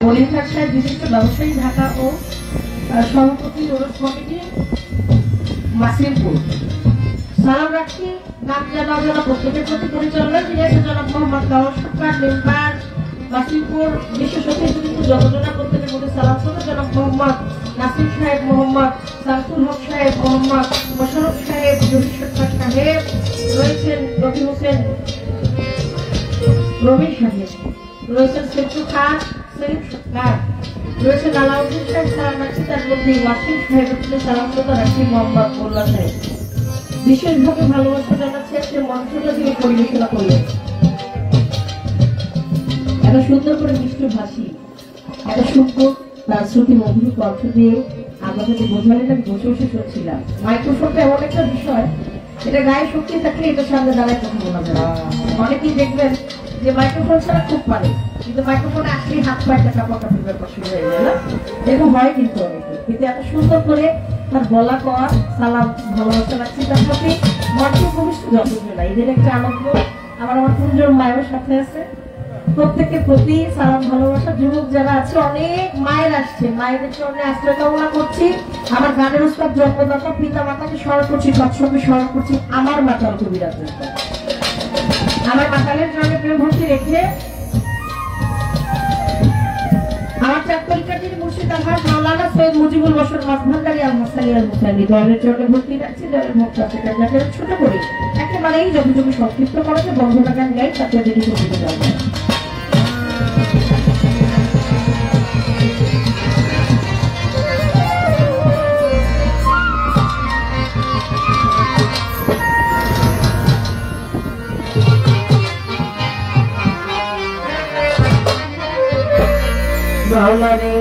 মনিরহাট সাহেব বিশিষ্ট ব্যবসায়ী, ঢাকা ও সভাপতি ওরস কমিটি মাসিমপুর। সালাম রাখছি নাম জানা অজানা প্রত্যেকের প্রতি। পরিচালনায় তিনি আছেন জনাব মোহাম্মদ গাওয়ার সরকার, মেম্বার মাসিমপুর বিশ্ব সচিব যতজনা প্রত্যেকের প্রতি সালাম করে জনাব মোহাম্মদ নাসির সাহেব, মোহাম্মদ শামসুল হক সাহেব, মোহাম্মদ মোশাররফ সাহেব, জহির সরকার সাহেব রয়েছেন, রবি হোসেন রবি সাহেব রয়েছেন, সেতু খান সেলিম সরকার রয়েছেন, আলাউদ্দিন সাহেব সালাম রাখছি। তার মধ্যে ওয়াসিম সাহেবের প্রতি সালাম কথা রাখছি মোহাম্মদ মোল্লা সাহেব। বিশেষভাবে ভালোবাসা জানাচ্ছি আজকে মঞ্চটা তিনি পরিবেশনা করলেন। এত সুন্দর করে মিষ্টি ভাষী, এত সুন্দর তার শ্রুতি মধুর কণ্ঠ দিয়ে আমরা যদি বোঝালেন, আমি বসে বসে শুনছিলাম। মাইক্রোফোনটা এমন একটা বিষয়, এটা গায়ে শক্তি থাকলে এটা সামনে দাঁড়ায় কথা বলা যায়। অনেকেই দেখবেন যে মাইক্রোফোন ছাড়া খুব পারে, কিন্তু মাইক্রোফোনে আসলে হাত পায়ে কাঁপাকাপির ব্যাপার শুরু হয়ে যায় না, এরকম হয় কিন্তু অনেকে। কিন্তু এত সুন্দর করে তার বলা কওয়া সালাম ভালোবাসা রাখছি তার প্রতি মঞ্চে ভবিষ্যৎ যতজন না এদের একটা আনন্দ। আমার তিনজন মায়ের সাথে আছে, প্রত্যেকের প্রতি সালাম ভালোবাসা। যুবক যারা আছে, অনেক মায়ের আসছে, মায়েদের জন্য আশ্রয় কামনা করছি। আমার গানের উস্তাদ জন্মদাতা পিতা মাতাকে স্মরণ করছি, সৎসঙ্গে স্মরণ করছি। আমার মাতাল কবিরাজ, আমার মাতালের জন্য প্রেম ভক্তি রেখে আমার চাকরিকাটির মুর্শিদ আলহাজ মাওলানা সৈয়দ মুজিবুল বশর মাসভান্ডারি আল মাসালি আল মুসালি দলের জন্য ভর্তি রাখছি। দলের ভক্ত আছে কাজে ছোট করে একেবারেই যতটুকু সংক্ষিপ্ত করেছে বন্ধনা গান গাই তাতে দেরি করতে যাবে। মাওলারে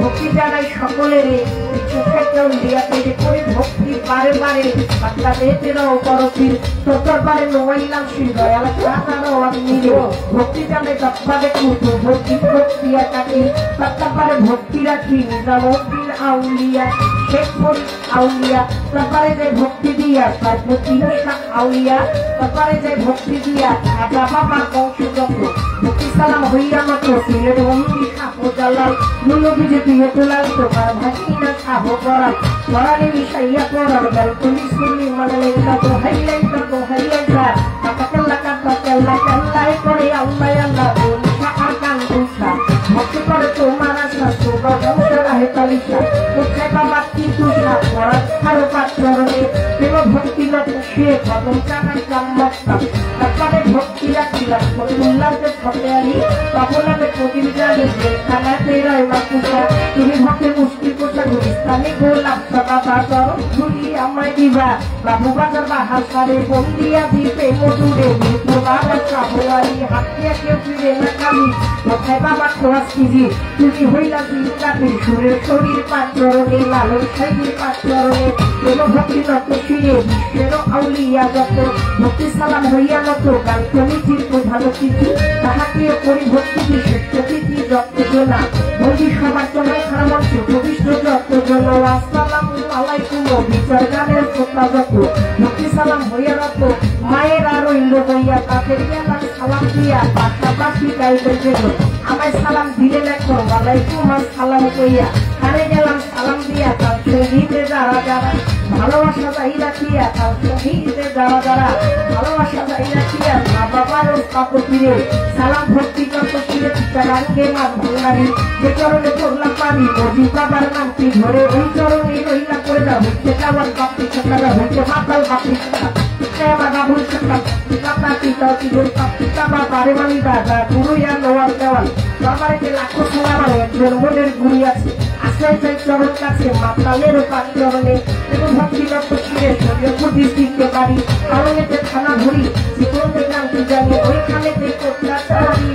ভক্তি জানাই সকলের ভক্তি বারে বারে ভক্তি জানাই ভক্তি প্রক্রিয়া কাটি তারপরে ভক্তি রাখি নিজামুদ্দিন আউলিয়া শেখপুর আউলিয়া তারপরে যে ভক্তি দিয়া পার্বতী আউলিয়া তারপরে যে ভক্তি দিয়া আজা বাবা বংশগত ভক্তি সালাম হইয়া মাত্র সিলেট অমনি সাপ জ্বালাল নুলবিজে দিয়ে তোলাল তোমার ভাগিনা সাহ করাল পড়ালে মিশাইয়া পড়াল বেলকনি শুনি মানে তো হাইলাই কাকাল্লা কাকা কেল্লা কেল্লাই করে আল্লাহ আল্লাহ বলিসা আর কান দুসা ভক্তি করে তোমার আশা তোমার বংশরা হেতালিসা কোথায় বাবা কি দুসা পড়া আরো পাত্রণে প্রেম ভক্তি সে কদম চানাই কাম্মাস্তাম তারপরে ভক্তি রাখিলাম উল্লাসের ছপে আলি তখন আমি প্রতিবিধানে খানাতে রয় মাকুসা তুমি ভক্তে মুশকিল কোথা গুলিস্তানে গোলাপ সদা তার ঘুরি আমায় দিবা বাবু বাজার বা হাসারে বন্দিয়া দিতে মধুরে বাবা চাহলি হাতিয়া কেউ ফিরে না খালি কোথায় বাবা খোয়াস কিজি তুমি হইলা দিনকাতে সুরের শরীর পাঁচরণে লালন শরীর পাঁচরণে এবং ভক্তি নত শুয়ে বিশ্বেরও আউলিয়া যত ভক্তি সালাম হইয়া নত গান কমিটির প্রধান তিথি তাহাকে পরিভক্তি শ্রেষ্ঠ তিথি যত জনা ভক্তি সবার চলায় খারাপ প্রবিষ্ট যত জন আসসালাম আলাইকুম বিচার গানের শ্রোতা যত ভক্তি সালাম হইয়া রত মায়ের আরো ইন্দ্র হইয়া তাদের গেলাম সালাম দিয়া পাশাপাশি গাইতে গেল আমায় সালাম দিলে লেখো আলাইকুম সালাম কইয়া কানে গেলাম সালাম দিয়া তার সঙ্গীতে যারা যারা ভালোবাসা যাই রাখিয়া তার সঙ্গীতে যারা যারা ভালোবাসা যাই রাখিয়া মা বাবার পাপতিরে সালাম ভক্তি যত শিরে চিত্তারাঙ্গে মা ভাঙারি যে চরণে পড়লাম পানি মজি বাবার নামটি ধরে ওই চরণে রইলা করে দাও হচ্ছে যাওয়ার বাপি ছাড়া হচ্ছে মাতাল বাপি ছাড়া আমার বাবুর ছাড়া পিতা পিতা পিতার পিতা বা বারে মানি দাদা গুরুইয়া নোয়ার দেওয়াল বাবারে লাখো খেলা মানে একজন মনের গুড়ি আছে আশ্রয় চাই চরণ কাছে মাতালের পানি চরণে এবং ভক্তি লক্ষ শিরে শরীর প্রতি শিখতে পারি কারণেতে থানা ধরি যে কোন নাম কি জানি ওইখানে দেখো চাচারি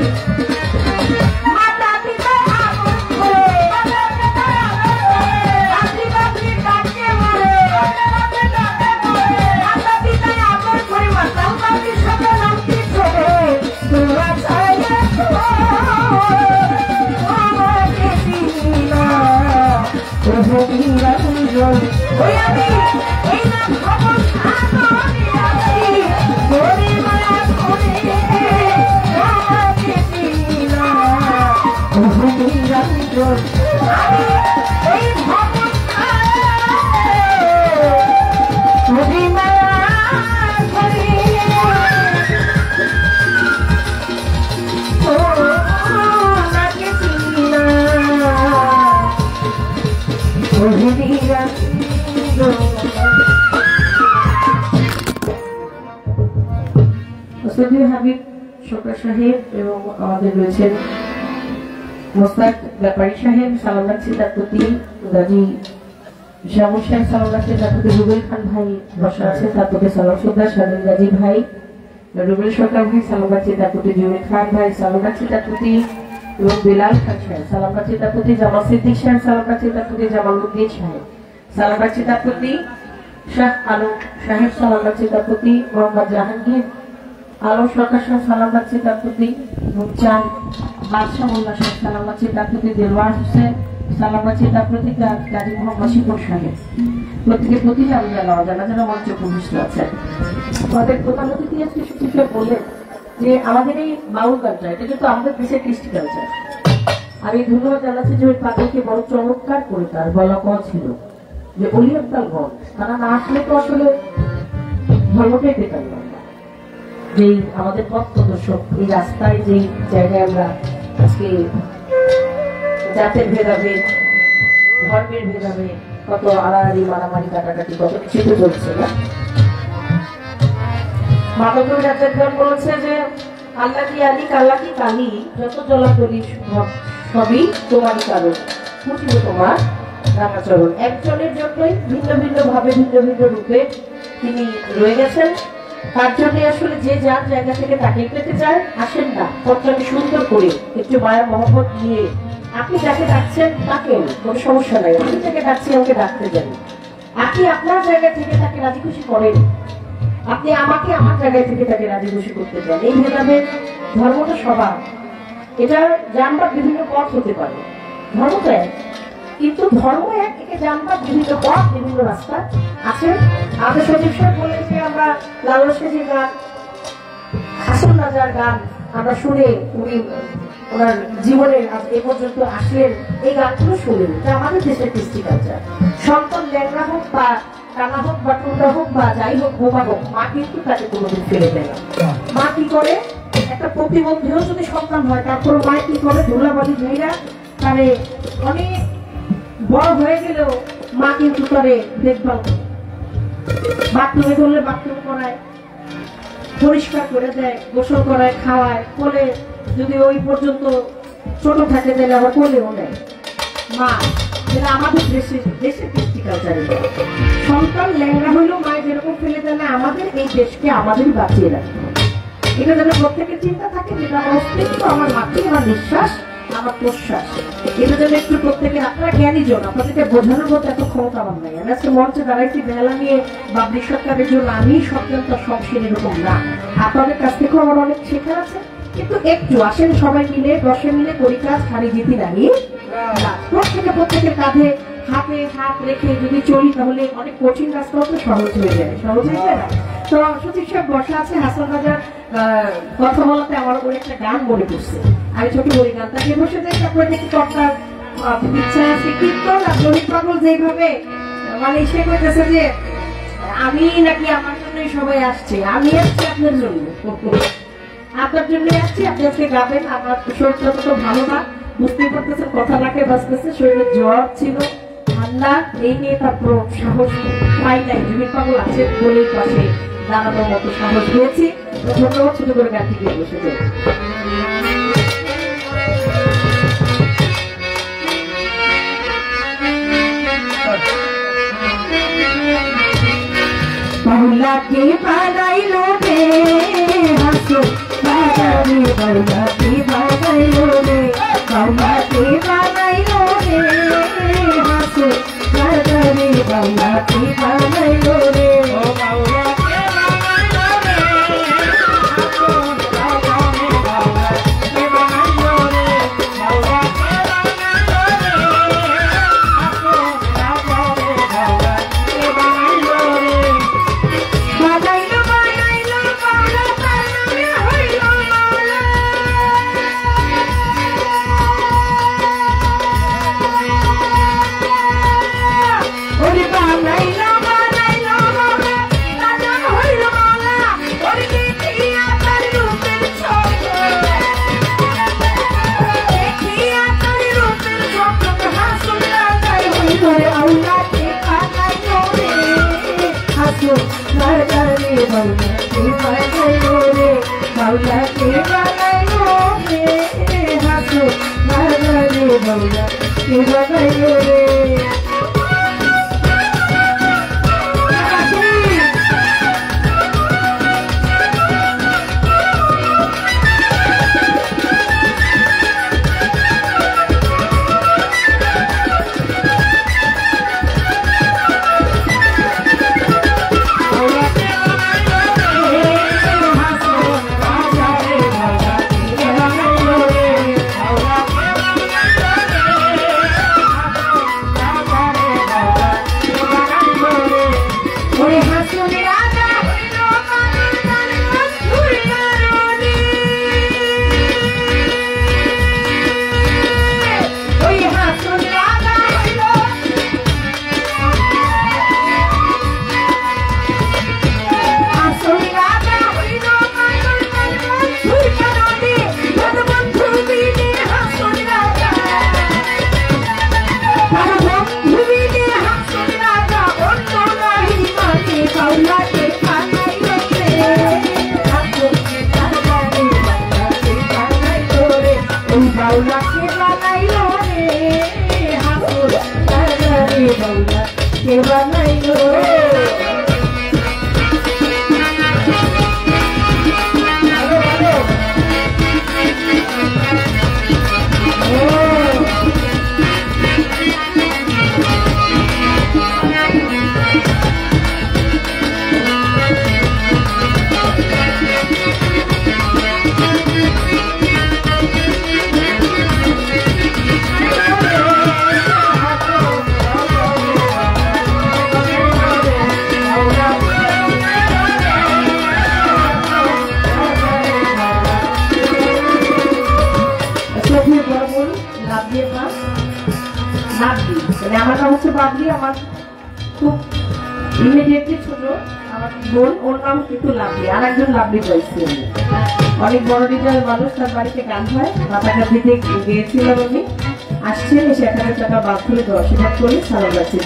হাবিব শোকরা সাহেব এবং আমাদের রয়েছেন মোস্তাক ব্যাপারী সাহেব সালাম রাখছি তার প্রতি গাজী শ্যামল সাহেব সালাম রাখছি তার প্রতি রুবেল খান ভাই বসা আছে তার প্রতি সালাম সুদ্দার স্বাধীন গাজী ভাই রুবেল সরকার ভাই সালাম রাখছি তার প্রতি জুমির খান ভাই সালাম রাখছি তার প্রতি এবং বিলাল খান সাহেব সালাম রাখছি তার প্রতি জামাল সিদ্দিক সাহেব সালাম রাখছি তার প্রতি জামালউদ্দিন সাহেব সালাম রাখছি তার প্রতি শাহ আলম সাহেব সালাম রাখছি তার প্রতি মোহাম্মদ জাহাঙ্গীর আলম সরকার সাহেব সালাম রাখছি তার প্রতি চাঁদ বাদশাহ মোল্লা সাহেব সালাম রাখছি তার প্রতি দেলওয়ার হোসেন সালাম রাখছি তার প্রতি গাজী মোহাম্মদ শিকর সাহেব প্রত্যেকের প্রতি আমি জানা যারা যারা মঞ্চে উপবিষ্ট আছেন আমাদের প্রধান অতিথি আজকে সুচিত বললেন যে আমাদের এই বাউল কালচার এটা কিন্তু আমাদের দেশের কৃষ্টি কালচার আমি ধন্যবাদ জানাচ্ছি যে ওই পাখিকে বড় চমৎকার করে তার বলা কথা ছিল যে অলিয়াল গণ তারা না আসলে তো আসলে ধর্মটাই পেতাম না যেই আমাদের পথ প্রদর্শক এই রাস্তায় যেই জায়গায় আমরা আজকে জাতের ভেদাভেদ ধর্মের ভেদাভেদ কত আড়াআড়ি মারামারি কাটাকাটি কত কিছু তো চলছে না মানবী রাজ্যের গান বলেছে যে আল্লাহ কি আলী কাল্লা কি কালি যত জলাতলি সবই তোমারই কারণ বুঝিব তোমার রাখাচরণ একজনের জন্যই ভিন্ন ভিন্ন ভাবে ভিন্ন ভিন্ন রূপে তিনি রয়ে গেছেন তার জন্য আসলে যে যার জায়গা থেকে তাকে পেতে চায় আসেন না পত্রকে সুন্দর করে একটু মায়া মহব্বত নিয়ে আপনি যাকে ডাকছেন তাকে কোনো সমস্যা নাই আমি যাকে ডাকছি আমাকে ডাকতে যান আপনি আপনার জায়গা থেকে তাকে রাজি খুশি করেন আপনি আমাকে আমার জায়গা থেকে তাকে রাজি খুশি করতে চান এই ভেদাভেদ ধর্মটা সবার এটা জানবার বিভিন্ন পথ হতে পারে ধর্ম তো এক কিন্তু ধর্ম এক থেকে জানবার বিভিন্ন পথ বিভিন্ন রাস্তা আছে আমাদের সচিব সাহেব বললেন যে আমরা লালন সাহেবের গান হাসন রাজার গান আমরা শুনে উনি ওনার জীবনের এ পর্যন্ত আসলেন এই গানগুলো শুনলেন এটা আমাদের দেশের কৃষ্টি কালচার সন্তান ল্যাংড়া হোক বা কানা হোক বা টুন্ডা হোক বা যাই হোক বোমা হোক মা কিন্তু তাকে কোনোদিন ফেলে দেয় না মা কি করে একটা প্রতিবন্ধীও যদি সন্তান হয় তারপর মা কি করে ধুলাবাড়ি মেয়েরা তারে অনেক বড় হয়ে গেলেও মা কিন্তু করে দেখভাল বাথরুমে ধরলে বাথরুম করায়, পরিষ্কার করে দেয়, গোসল করায়, খাওয়ায়, কোলে যদি ওই পর্যন্ত ছোট থাকে তাহলে আবার কোলেও নেয়। মা যেটা আমাদের দেশের কৃষ্টি কালচারে সন্তান ল্যাংড়া হইলেও মায়ের যেরকম ফেলে দেয় না, আমাদের এই দেশকে আমাদেরই বাঁচিয়ে রাখবে। এটা যেন প্রত্যেকের চিন্তা থাকে, যেটা আমার অস্তিত্ব, আমার মাতৃ, আমার বিশ্বাস, আমার প্রশ্বাস, এটা যেন একটু প্রত্যেকের, আপনারা জ্ঞানী জন, আপনাদেরকে বোঝানোর মতো এত ক্ষমতা আমার নাই। আমি আজকে মঞ্চে দাঁড়াইছি বেলা নিয়ে বাবরি সরকারের জন্য, আমি সত্যন্ত সংসীন এরকম না, আপনাদের কাছ থেকেও আমার অনেক শেখার আছে। কিন্তু একটু আসেন সবাই মিলে, 10 মিলে পরিকাজ হারি জিতি নাহি, প্রত্যেকের কাঁধে হাতে হাত রেখে যদি চলি তাহলে অনেক কঠিন রাস্তাও তো সহজ হয়ে যায়, সহজ হয়ে যায় না? তো সচিব সাহেব বসা আছে, হাসান রাজার কথা বলাতে আমার ওর একটা গান মনে পড়ছে, আমি ছোট বলি গান, তাকে বসে যাই, তারপরে দেখি কর্তার ইচ্ছা আছে কীর্তন আর দলিত পাগল যেভাবে মানে সে কইতেছে যে আমি নাকি আমার জন্যই সবাই আসছে, আমি আসছি আপনার জন্য, আপনার জন্য আসছি, আপনি আজকে গাবেন। আমার শরীরটা তো ভালো না, বুঝতে পারতেছেন, কথা নাকে বাঁচতেছে, শরীরে জ্বর ছিল, ঠান্ডা, এই নিয়ে তারপর সাহস পাই নাই, জমির পাগল আছে বলেই পাশে দাঁড়ানোর মতো সাহস পেয়েছি। ধন্যবাদ, ছোট করে গান থেকে বসে যাই। বাউলাকে বানাইলো রে হাসো বাজারে, বাউলাকে বানাইলো রে, বাউলাকে বানাইলো রে হাসো বাজারে, বাউলাকে বানাইলো রে, ও বাউলাকে বানাইলো রে হাসো বাজারে, বাউলাকে বানাইলো রে, বাউলাকে বানাইলো রে হাসো বাজারে, বাউলাকে বানাইলো রে। বানাইলো বানাইলো বাউলা তার নামে হইল মাওলা, ওরে বানাইলো বানাইলো বাউলা তার নামে হইল মাওলা, ওরে দেখিয়া তার রূপের ছবি, দেখিয়া তার রূপের ছবি হাসুন লাগাই হইল রে, আউলাকে বানাইলো রে হাসো বাজারে, বাউলাকে বানাইলো রে, বাউলাকে বানাইলো রে হাসো বাজারে, বাউলাকে বানাইলো রে। বাউলাকে বানাইলো রে হাসো বাজারে, বাউলাকে বানাইলো রে। আমার নাম হচ্ছে বাবলি, আমার খুব ইমিডিয়েটলি ছোট আমার বোন, ওর নাম কিন্তু লাভলি, আর একজন লাভলি পাইছি। অনেক বড় হৃদয়ের মানুষ, তার বাড়িতে গান হয়, রাতাঘাট দিতে গিয়েছিলাম আমি, আসছেন এসে 1000 টাকা বাদ করে আশীর্বাদ করে সারা যাচ্ছে।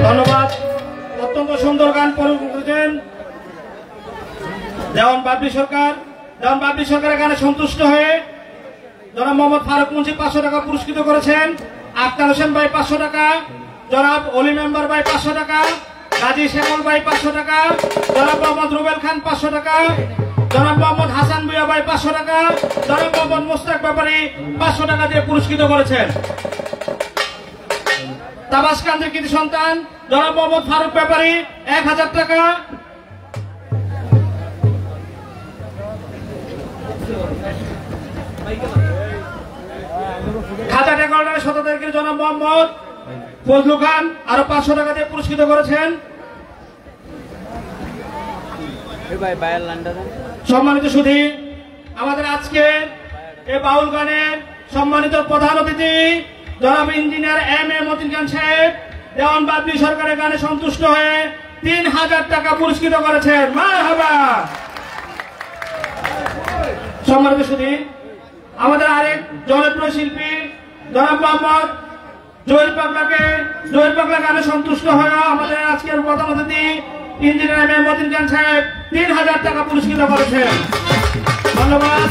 ধন্যবাদ। অত্যন্ত সুন্দর গান পরিবেশন করেছেন দেওয়ান বাবলি সরকার। দেওয়ান বাবলি সরকারের গানে সন্তুষ্ট হয়ে জনাব মোহাম্মদ ফারুক মুন্সি 500 টাকা পুরস্কৃত করেছেন। আক্তার হোসেন ভাই 500 টাকা, জনাব অলি মেম্বার ভাই 500 টাকা, গাজী শ্যামল ভাই 500 টাকা, জনাব মোহাম্মদ রুবেল খান 500 টাকা, জনাব মোহাম্মদ হাসান ভুইয়া ভাই 500 টাকা, জনাব মোহাম্মদ মুস্তাক ব্যাপারী 500 টাকা দিয়ে পুরস্কৃত করেছেন। তাবাসকান্দের কৃতি সন্তান জনাব মোহাম্মদ ফারুক ব্যাপারী 1000 টাকা, খাজা টেকলডারের শততারিখের জনাব মোহাম্মদ ফজলু খান আরো 500 টাকা দিয়ে পুরস্কৃত করেছেন। সম্মানিত সুধী, আমাদের আজকে এই বাউল গানের সম্মানিত প্রধান অতিথি জনাব ইঞ্জিনিয়ার এম.এ. মতিন খান সাহেব দেওয়ান বাবলি সরকারের গানে সন্তুষ্ট হয়ে 3000 টাকা পুরস্কৃত করেছেন। মারহাবা। সম্মানিত সুধী, আমাদের আরেক জনপ্রিয় শিল্পী জনাব মোহাম্মদ জহির পাগলা গানে সন্তুষ্ট হয়ে আমাদের আজকের প্রধান অতিথি ইঞ্জিনিয়ার এম.এ. মতিন খান সাহেব 3000 টাকা পুরস্কৃত করেছেন। ধন্যবাদ।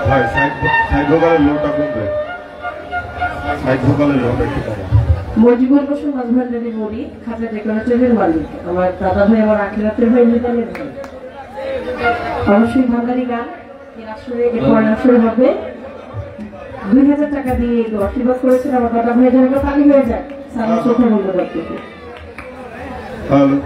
ভাই সাইড ভোকালের লোকটা কমবে, সাইড ভোকালের লোকটা একটু কম। মজিবুর হোসেন মাঝভান্ডারি মরি খাজা ডেকোরেটরের মালিক, আমার দাদা ভাই, আমার আখিরাতের ভাই, মিতালের ভাই। অবশ্যই ভান্ডারি গান এর আসরে হবে। 2000 টাকা দিয়ে আশীর্বাদ করেছেন আমার দাদা ভাই, যেন পানি হয়ে যায় সামনে চোখে বলতে পারতে। হ্যালো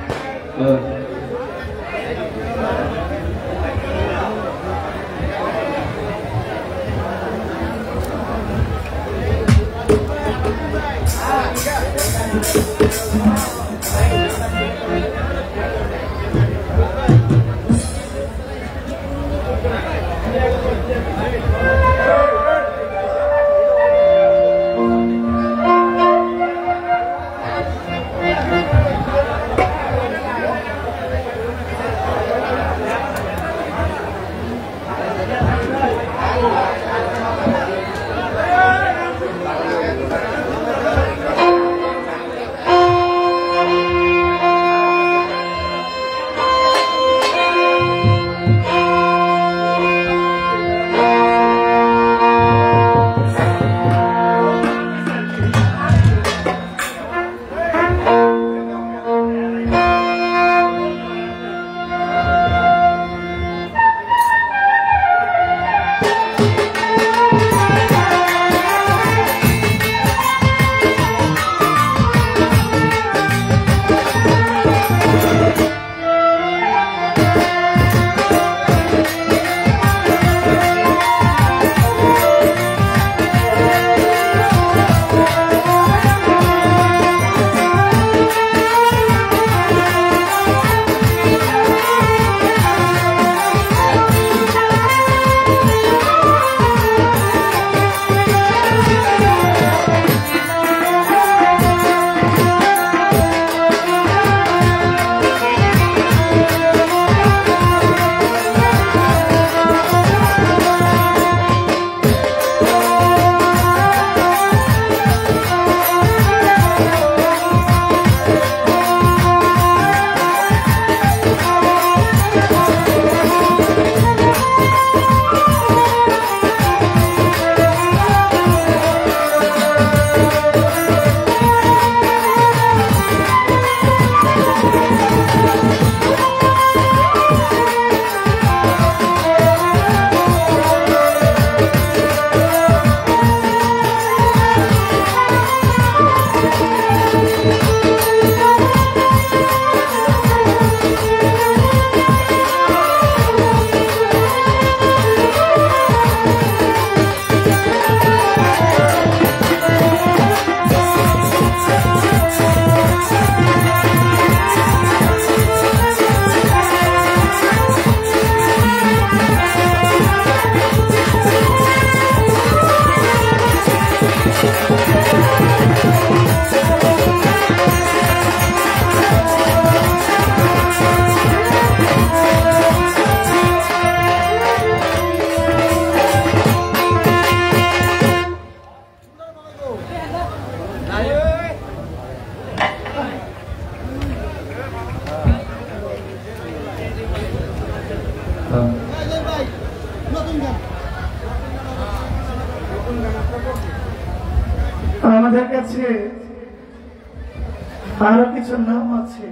আরো কিছু নাম আছে।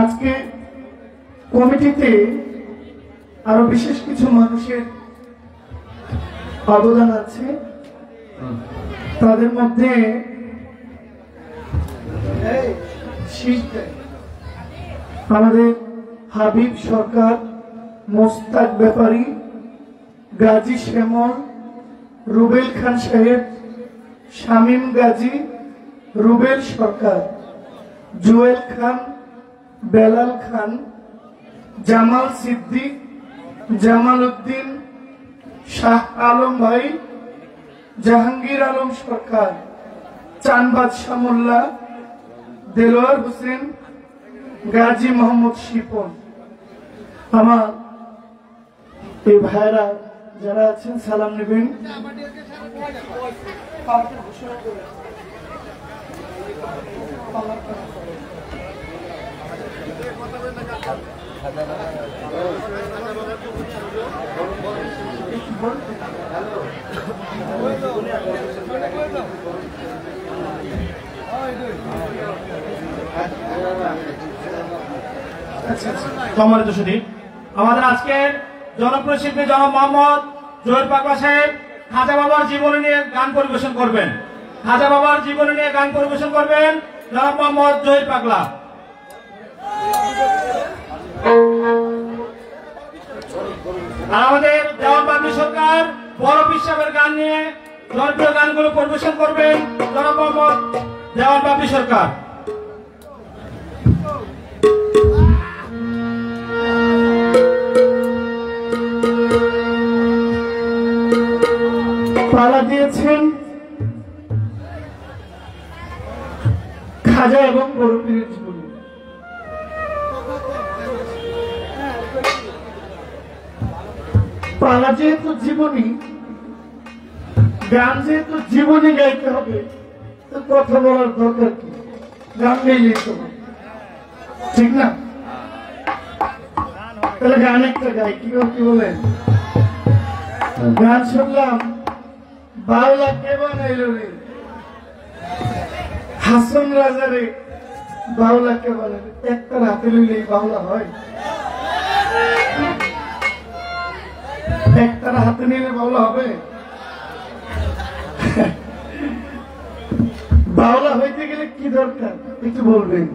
আজকে কমিটিতে আরো বিশেষ কিছু মানুষের অবদান আছে। তাদের মধ্যে আমাদের হাবিব সরকার, মোস্তাক ব্যাপারী, গাজী শ্যামল, রুবেল খান সাহেব, শামীম গাজী, রুবেল সরকার, জুয়েল খান, বেলাল খান, জামাল সিদ্দিক, জামাল উদ্দিন, শাহ আলম ভাই, জাহাঙ্গীর আলম সরকার, চান বাদশাহ মোল্লা, দেলোয়ার হোসেন, গাজী মোহাম্মদ শিপন। আমার এই ভাইরা যারা আছেন সালাম নেবেন। সম্মানিত সুধী, আমাদের আজকের জনপ্রিয় শিল্পী জনাব মোহাম্মদ জহির পাগলা সাহেব খাজা বাবার জীবনী নিয়ে গান পরিবেশন করবেন। খাজা বাবার জীবনী নিয়ে গান পরিবেশন করবেন জনাব মোহাম্মদ জহির পাগলা। আর আমাদের দেওয়ান বাবলি সরকার বড় পিসাবের গান নিয়ে জনপ্রিয় গানগুলো পরিবেশন করবেন জনাব মোহাম্মদ দেওয়ান বাবলি সরকার। পালা দিয়েছেন খাজা এবং বড় পীরের জীবনী। পালা যেহেতু জীবনী, গান যেহেতু জীবনী গাইতে হবে, তো কথা বলার দরকার কি? গান গাইলেই তো হবে, ঠিক না? তাহলে গান একটা গাই, কি বলেন? গান শুনলাম বাউলা কে বানাইল রে, হাসন রাজারে বাউলা কে বানাইল। একটা হাতে লইলেই বাউলা হয়? একটা হাতে নিলে বাউলা হবে? বাউলা হইতে গেলে কি দরকার একটু বলবেন?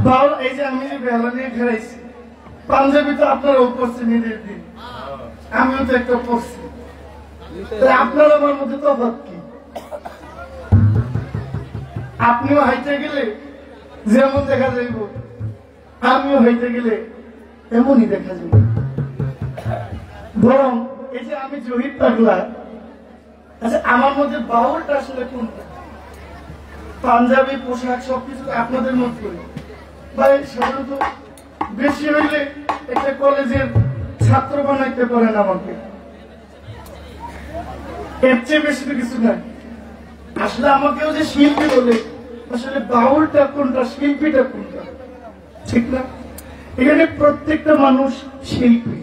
বাউলা, এই যে আমি যে বেলা নিয়ে খেলাইছি, পাঞ্জাবি তো আপনারাও পড়ছেন ঈদের দিন, আমিও তো একটা পড়ছি। আপনার আমার মধ্যে তফাৎ কি? আপনিও হাইতে গেলে যেমন দেখা যাইব, আমিও হাইতে গেলে এমনই দেখা যাবে। বরং এই যে আমি জহির পাগলা, আচ্ছা আমার মধ্যে বাউলটা আসলে কোনটা? পাঞ্জাবি পোশাক সবকিছু আপনাদের মধ্যে, ভাই সাধারণত বেশি হইলে একটা কলেজের ছাত্র বানাইতে পারেন আমাকে, এর চেয়ে বেশি তো কিছু নাই। আসলে আমাকেও যে শিল্পী বলে, আসলে বাউলটা কোনটা, শিল্পীটা কোনটা, ঠিক না? এখানে প্রত্যেকটা মানুষ শিল্পী,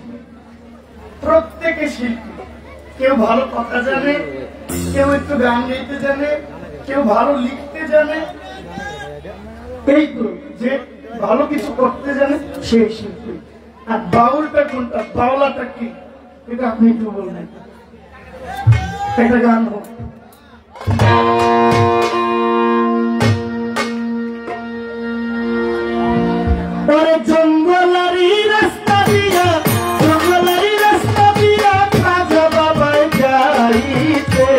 প্রত্যেকে শিল্পী। কেউ ভালো কথা জানে, কেউ একটু গান গাইতে জানে, কেউ ভালো লিখতে জানে। এই তো যে ভালো কিছু করতে জানে সেই শিল্পী। আর বাউলটা কোনটা, বাউলাটা কি, এটা আপনি একটু বলবেন। একটা গান হোক। জঙ্গলারি রাস্তা দিয়া, জঙ্গলারি রাস্তা দিয়া খাজা বাবায় যাইতে,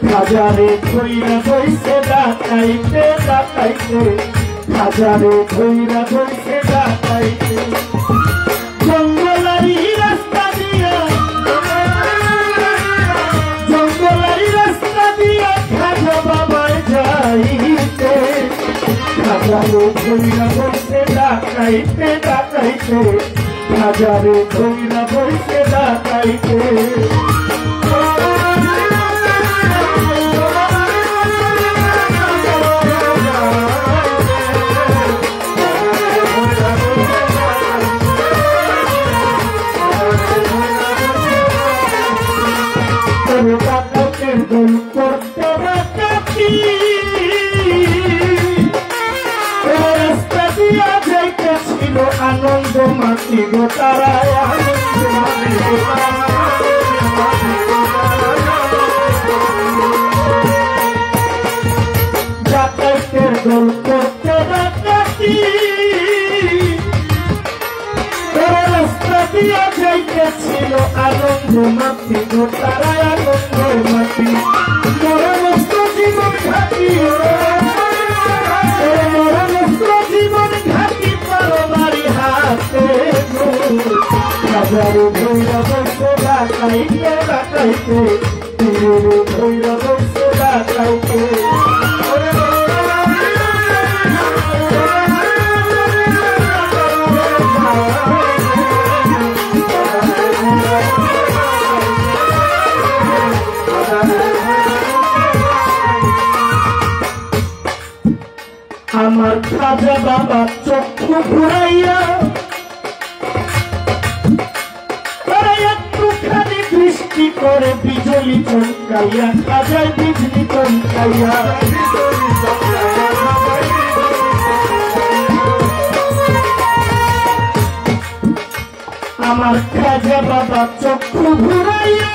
খাজারে ধইরা ধইছে ডাকাইতে ডাকাইতে, খাজারে ধইরা ধইছে ডাকাইতে। জঙ্গলারি রাস্তা দিয়া, জঙ্গলারি রাস্তা দিয়া খাজা বাবায় যাইতে, খাজারে ধইরা ধইছে ডাকাইতে ডাকাইতে, খাজারে ধইরা ধইছে ডাকাইতে। টাকা ডাকাইতের দল করতে ডাকাতি রাস্তা দিয়া যাইতেছিল আনন্দ মাটি গো তারা আনন্দ মাটি গো ডাকাইতের দল করতে ডাকাতি রাস্তা দিয়া যাইতেছিল আনন্দ মাটি গো তারা আনন্দ মাটি মরণস্থ জীবন ঘাটি মরণস্থ জীবন ঘাটি পারবারি হাতে হাজারো ভৈরা বসে ডাকাইতে ডাকাইতে ভৈরা বসে ডাকাইতে আমার খাজা বাবা চক্ষু ঘুরাইয়া একটুখানি দৃষ্টি করে বিজলি চমকাইয়া খাজায় বিজলি চমকাইয়া আমার খাজা বাবা চক্ষু ঘুরাইয়া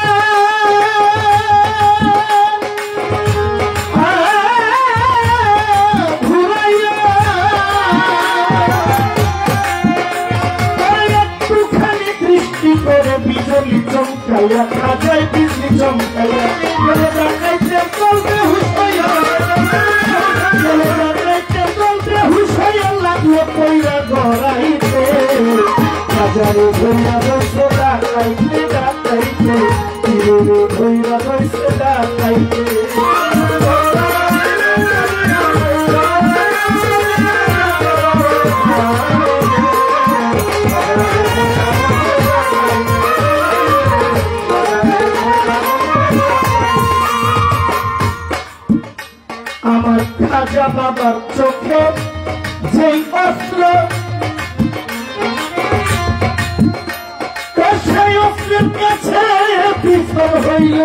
করে বিজলি চমকাইয়া খাজায় বিজলি চমকাইয়া ডাকাইতে চলতে হুসাইয়া ডাকাইতে চলতে হুসাইয়া লাগলো কইরা গড়াইতে হাজারে ভৈরা বসে ডাকাইতে ডাকাইতে ভৈরা বসে ডাকাইতে আমার খাজা বাবার চোখে যেই অস্ত্র সেই অস্ত্রের কাছে বিফল হইল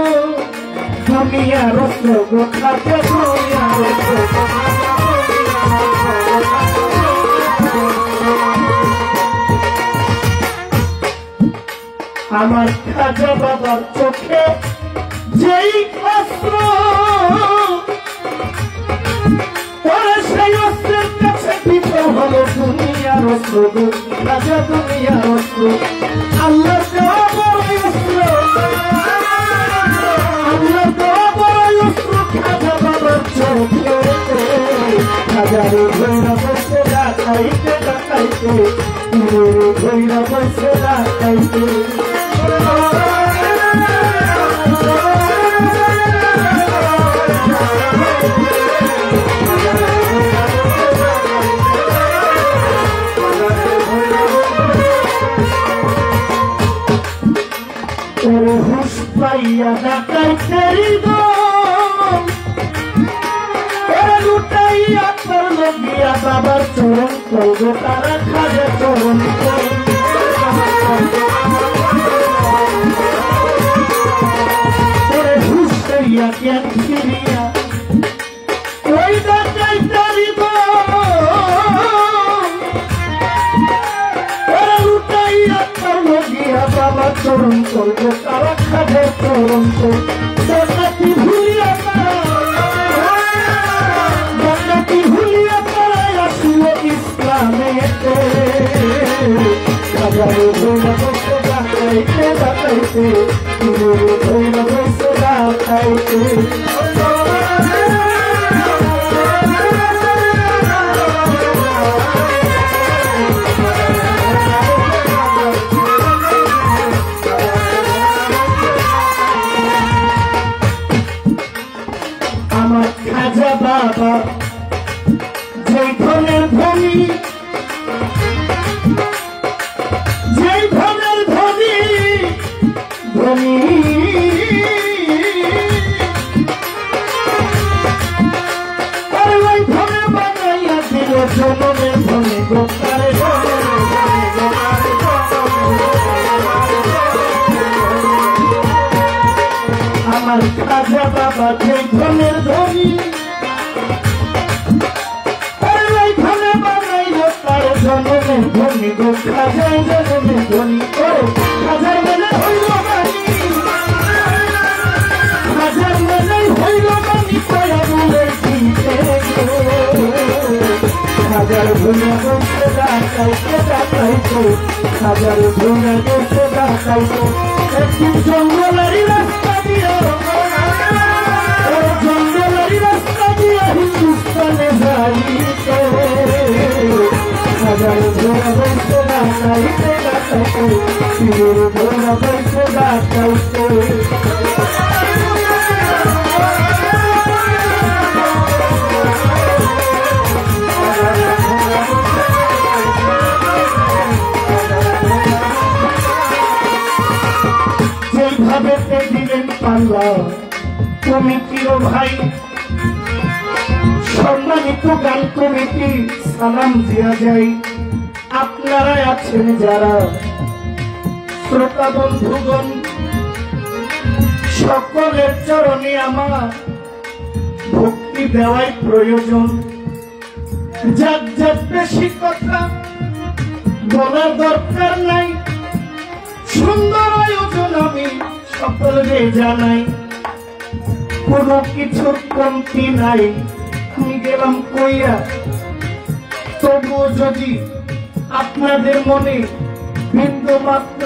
দুনিয়ার অস্ত্র গো খাজা দুনিয়ার অস্ত্র আমার খাজা বাবার চোখে যেই অস্ত্র সেই অস্ত্রের কাছে বিফল হলো দুনিয়ার অস্ত্র রাজা দুনিয়ার অস্ত্র আল্লাহ দেওয়া বড় অস্ত্র আল্লাহ দেওয়া বড় অস্ত্র খাজা বাবার চোখে হাজারে ভৈরা বসে ডাকাইতে ডাকাইতে ভৈরা বসে ডাকাইতে হুশ পাইয়া ডাকাইতেরি দল লুটাইয়া তোর লগিয়া বাবার চরণ করব তারা খাজা চরণ হুশ করিয়া জ্ঞান ফিরিয়া ওই ডাকাইতেরি দল লুটাইয়া তোর লগিয়া বাবার চরণ করব তারা খাজা চরণ করব ডাকাতি ভুলিয়া ডাকাতি ভুলিয়া তারা আসিল ইসলামেতে খাজারে ভৈরা বসে ডাকাইতে ডাকাইতে ভৈরা বসে ডাকাইতে আমার খাজা বাবা যেই ধনের ধনী যেই ধনের ধনী ধনী আর ওই ধনে বানাইয়া দিল জনমে ধনে গোপারে আমার খাজা বাবা যে ধনের ধনী ধনে বানাইল তার জনমের ধনী গো খাজাই জনমের ধনী ও খাজার মেলে হইল বাণী খাজার মেলে হইল বাণী কয়াবুলের চিনতে হাজার ভুলে বসে ডাকাইতো হাজার ভুলে বসে ডাকাইতো একদিন জঙ্গলারি রাস্তা দিয়ে জঙ্গলারি রাস্তা দিয়ে হিন্দুস্তানে যাইতো হাজার ভুলে বসে ডাকাইতো পীরের ভুলে বসে ডাকাইতো যেভাবে দিলেন পাল্লা কমিটির ভাই সম্মানিত গান কমিটি সালাম দিয়া যায় আপনারা আছেন যারা শ্রোতা বন্ধুগণ সকলের চরণে আমার ভক্তি দেওয়াই প্রয়োজন যার যার বেশি কথা বলার দরকার নাই সুন্দর আয়োজন আমি সকলকে জানাই কোনো কিছুর কমতি নাই আমি গেলাম কইয়া তবুও যদি আপনাদের মনে বিন্দু মাত্র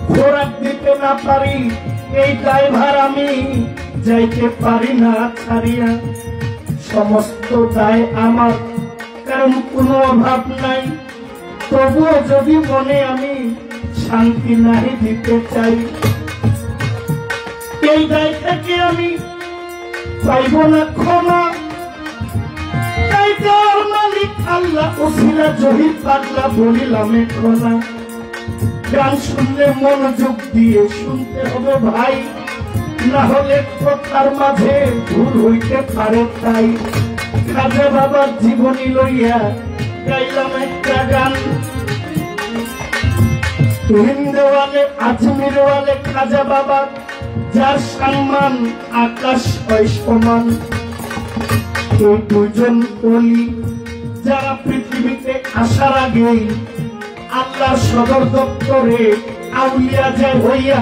খোরাক দিতে না পারি এই ড্রাইভার আমি যাইতে পারি না ছাড়িয়া সমস্ত দায় আমার কারণ কোনো অভাব নাই তবুও যদি মনে আমি শান্তি নাহি দিতে চাই এই দায় থেকে আমি পাইব না ক্ষমা তাই যার মালিক আল্লাহ ওসিলা জহির পাগলা বলিলাম এখনা গান শুনলে মনোযোগ দিয়ে শুনতে হবে ভাই না হলে কথার মাঝে ভুল হইতে পারে তাই খাজা বাবার জীবনী লইয়া গাইলাম একটা গান হিন্দওয়ালে আজমিরওয়ালে খাজা বাবা যার সম্মান আকাশ হয় সমান এই দুজন অলি যারা পৃথিবীতে আসার আগেই আল্লাহর সদর দপ্তরে আউলিয়া যায় হইয়া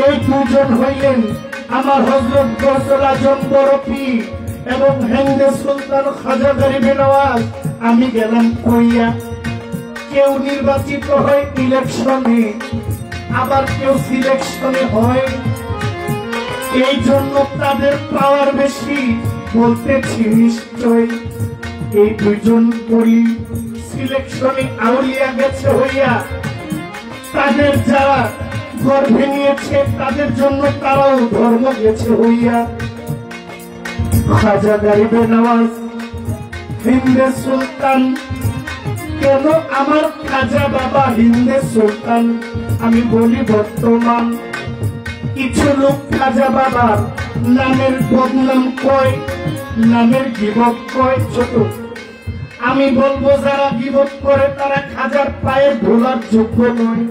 এই দুজন হইলেন আমার হযরত গৌসুল আজম বরফি এবং হিন্দে সুলতান খাজা গরিবে নওয়াজ আমি গেলাম কইয়া কেউ নির্বাচিত হয় ইলেকশনে আবার কেউ সিলেকশনে হয় এই জন্য তাদের পাওয়ার বেশি বলতেছি নিশ্চয় এই দুজন করি সিলেকশনে আউলিয়া গেছে হইয়া তাদের যারা গর্ভে নিয়েছে তাদের জন্য তারাও ধর্ম গেছে হইয়া খাজা গরিবে নওয়াজ হিন্দে সুলতান কেন আমার খাজা বাবা হিন্দে সুলতান আমি বলি বর্তমান কিছু লোক খাজা বাবার নামের বদনাম কয় নামের গীবত কয় ছোট আমি বলবো যারা গীবত করে তারা খাজার পায়ে ধোলার যোগ্য নয়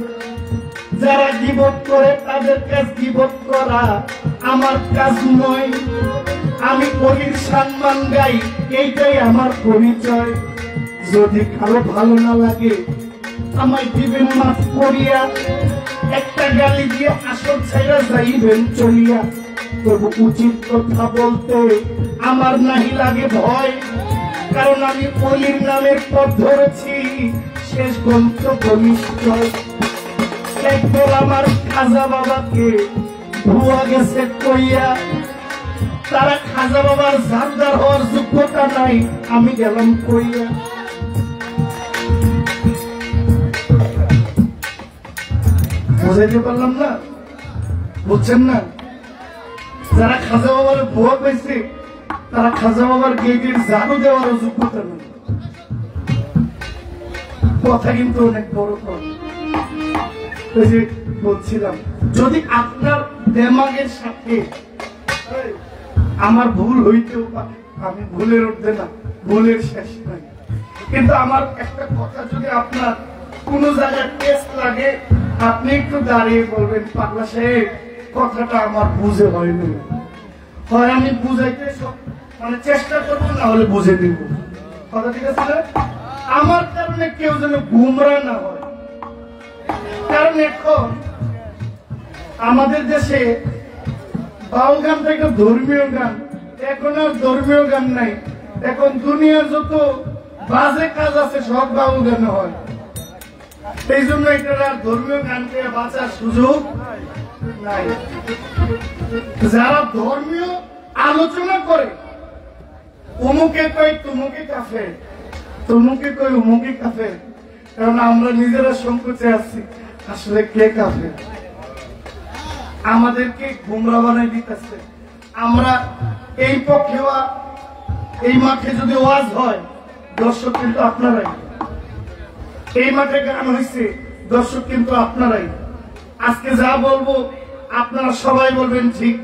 যারা গীবত করে তাদের কাজ গীবত করা আমার কাজ নয় আমি অলির সম্মান গাই এইটাই আমার পরিচয় যদি কারো ভালো না লাগে আমায় দিবেন মাফ করিয়া একটা গালি দিয়ে আসল ছাইরা যাইবেন চলিয়া তবু উচিত কথা বলতে আমার নাহি লাগে ভয় কারণ আমি অলির নামের পথ ধরেছি শেষ গন্তব্য নিশ্চয় একদল আমার খাজা বাবাকে ভুয়া গেছে কইয়া তারা খাজা বাবার জানদার হওয়ার যোগ্যতা নাই আমি গেলাম কইয়া বুঝাইতে পারলাম না বুঝছেন না যারা খাজা বাবার ভুয়া পেয়েছে তারা খাজা বাবার গেটের জাদু দেওয়ার যোগ্যতা নেই কথা কিন্তু অনেক বড় কথা ওই যে বলছিলাম যদি আপনার দেমাগের সাথে আমার ভুল হইতেও পারে আমি ভুলের ঊর্ধ্বে না ভুলের শেষ নাই কিন্তু আমার একটা কথা যদি আপনার কোন জায়গায় টেস্ট লাগে আপনি একটু দাঁড়িয়ে বলবেন পাগলা সাহেব কথাটা আমার বুঝে হয়নি। হয় আমি বুঝাইতে মানে চেষ্টা করবো, না হলে বুঝে দিব। কথা ঠিক আছে না? আমার কারণে কেউ যেন গুমরা না হয়। কারণ এখন আমাদের দেশে বাউল গানটা একটা ধর্মীয় গান, এখন আর ধর্মীয় গান নাই। এখন দুনিয়ার যত বাজে কাজ আছে সব বাউল গানে হয়। এই জন্য এটার আর ধর্মীয় গানকে বাঁচার সুযোগ নাই। যারা ধর্মীয় আলোচনা করে, অমুকে কয় তুমুকে কাফের, তুমুকে কয় অমুকে কাফের, কারণ আমরা নিজেরা সংকোচে আছি আসলে কে কাফের। আমাদেরকে গুমরা বানাই দিতেছে। আমরা এই পক্ষে এই মাঠে যদি ওয়াজ হয়, দর্শক কিন্তু আপনারাই। এই মাঠে গান হয়েছে, দর্শক কিন্তু আপনারাই। আজকে যা বলবো আপনারা সবাই বলবেন ঠিক।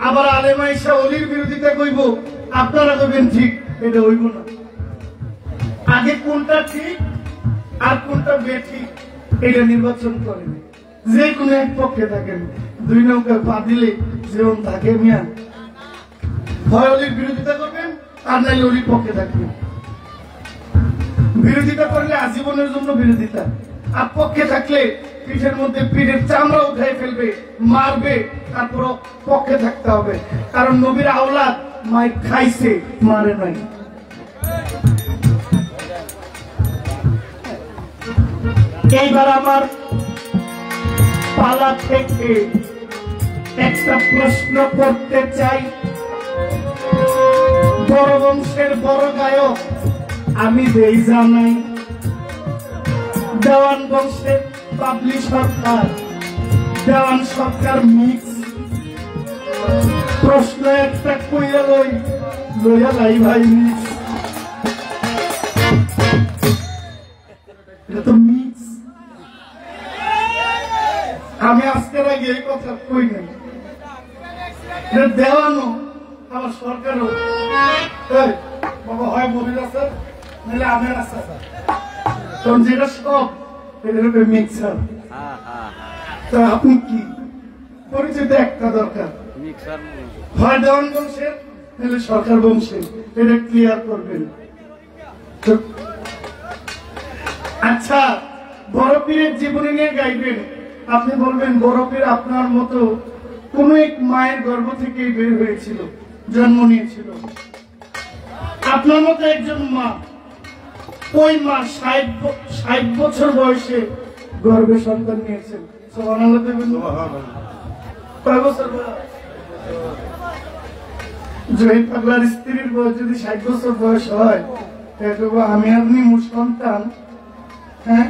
আবার আলেমা ইসা অলির বিরোধিতা কইব, আপনারা কইবেন ঠিক। এটা হইব না। আগে কোনটা ঠিক আর কোনটা বেঠিক এটা নির্বাচন করেন। যে কোনো এক পক্ষে থাকেন, দুই নৌকা পা দিলে যেমন থাকে মিয়া, হয় অলির বিরোধিতা করবেন আর নাইলে অলির পক্ষে থাকবেন। বিরোধিতা করলে আজীবনের জন্য বিরোধিতা, আর পক্ষে থাকলে পিঠের মধ্যে পিঠের চামড়া উঠাই ফেলবে, মারবে, তারপর পক্ষে থাকতে হবে। কারণ নবীর আওলাদ মাই খাইছে, মারে নাই। এইবার আমার পালা থেকে একটা প্রশ্ন করতে চাই। বড় বংশের বড় গায়ক আমি দেই জানাই, দেওয়ান বংশের বাবলি সরকার, দেওয়ান সরকার মিক্স। প্রশ্ন একটা কইয়া লইয়া লাই ভাই মিক্স। এটা তো মিক্স। আমি আজকের আগে এই কথা কই নাই। এটা দেওয়ানো আমার সরকারও বাবা হয় বলিল আছে নাহলে আমের আছে, কারণ যেটা সব এটা মিক্সার। তা আপনি কি পরিচয় একটা দরকার, হয় দেওয়ান বংশের নাহলে সরকার বংশের, এটা ক্লিয়ার করবেন। আচ্ছা, বড় পীরের জীবনী নিয়ে গাইবেন, আপনি বলবেন বড় পীর আপনার মতো কোন এক মায়ের গর্ভ থেকেই বের হয়েছিল, জন্ম নিয়েছিল। আপনার মতো একজন মা, ওই মা 60 বছর বয়সে গর্ভে সন্তান নিয়েছেন। সুবহানাল্লাহ দেবেন। কয় বছর বয়স? জহির পাগলার স্ত্রীর বয়স যদি 60 বছর বয়স হয়, আমি আপনি মোট সন্তান, হ্যাঁ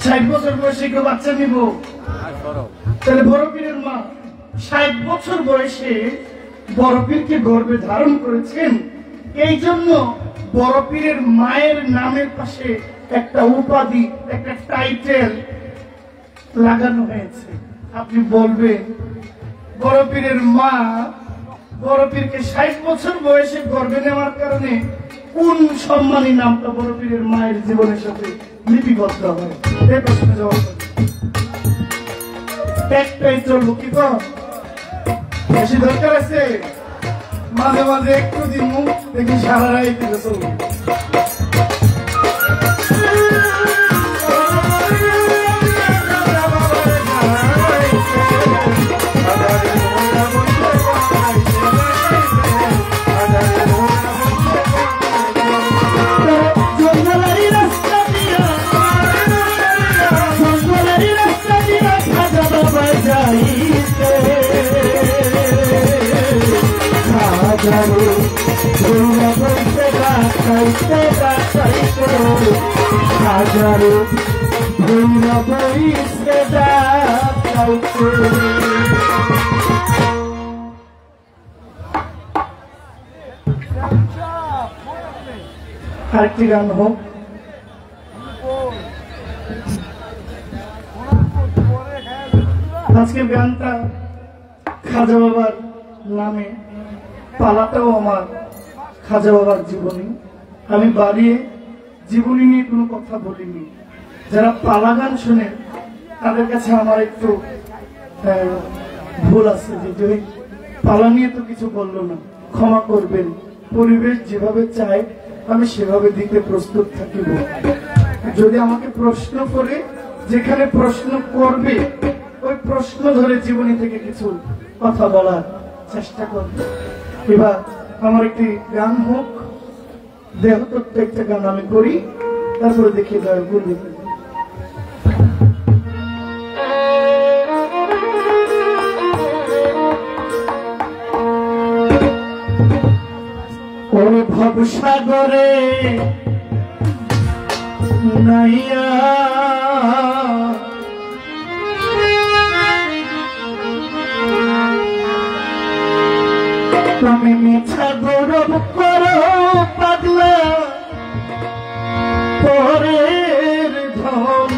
60 বছর বয়সে কেউ বাচ্চা নিব? তাহলে বড় পীরের মা 60 বছর বয়সে বড় পীরকে গর্ভে ধারণ করেছেন। এই জন্য বড় পীরের মায়ের নামের পাশে একটা উপাধি, একটা টাইটেল লাগানো হয়েছে। আপনি বলবেন বড় পীরের মা বড় পীরকে 60 বছর বয়সে গর্ভে নেওয়ার কারণে কোন সম্মানী নামটা বড় পীরের মায়ের জীবনের সাথে লিপিবদ্ধ হয়? এই প্রশ্নে জবাব একটাই চলবো কি তো বেশি দরকার আছে? মাঝে মাঝে একটু দিন দেখি সারা রাত থেকে চলবো। আরেকটি গান হোক। আজকের গানটা খাজা বাবার নামে, পালাটাও আমার খাজা বাবার জীবনী। আমি বাড়িয়ে জীবনী নিয়ে কোনো কথা বলিনি। যারা পালা গান শুনে তাদের কাছে আমার একটু ভুল আছে যে পালা নিয়ে তো কিছু বললো না, ক্ষমা করবেন। পরিবেশ যেভাবে চায় আমি সেভাবে দিতে প্রস্তুত থাকিব। যদি আমাকে প্রশ্ন করে, যেখানে প্রশ্ন করবে ওই প্রশ্ন ধরে জীবনী থেকে কিছু কথা বলার চেষ্টা করবে। এবার আমার একটি গান হোক, দেহতত্ত্ব একটা গান আমি করি, তারপরে দেখিয়ে দেওয়ার গুণ দিতে। ওরে ভবসাগরে নাইয়া তুমি মিছা গৌরব করো পাগলা, পরের ধন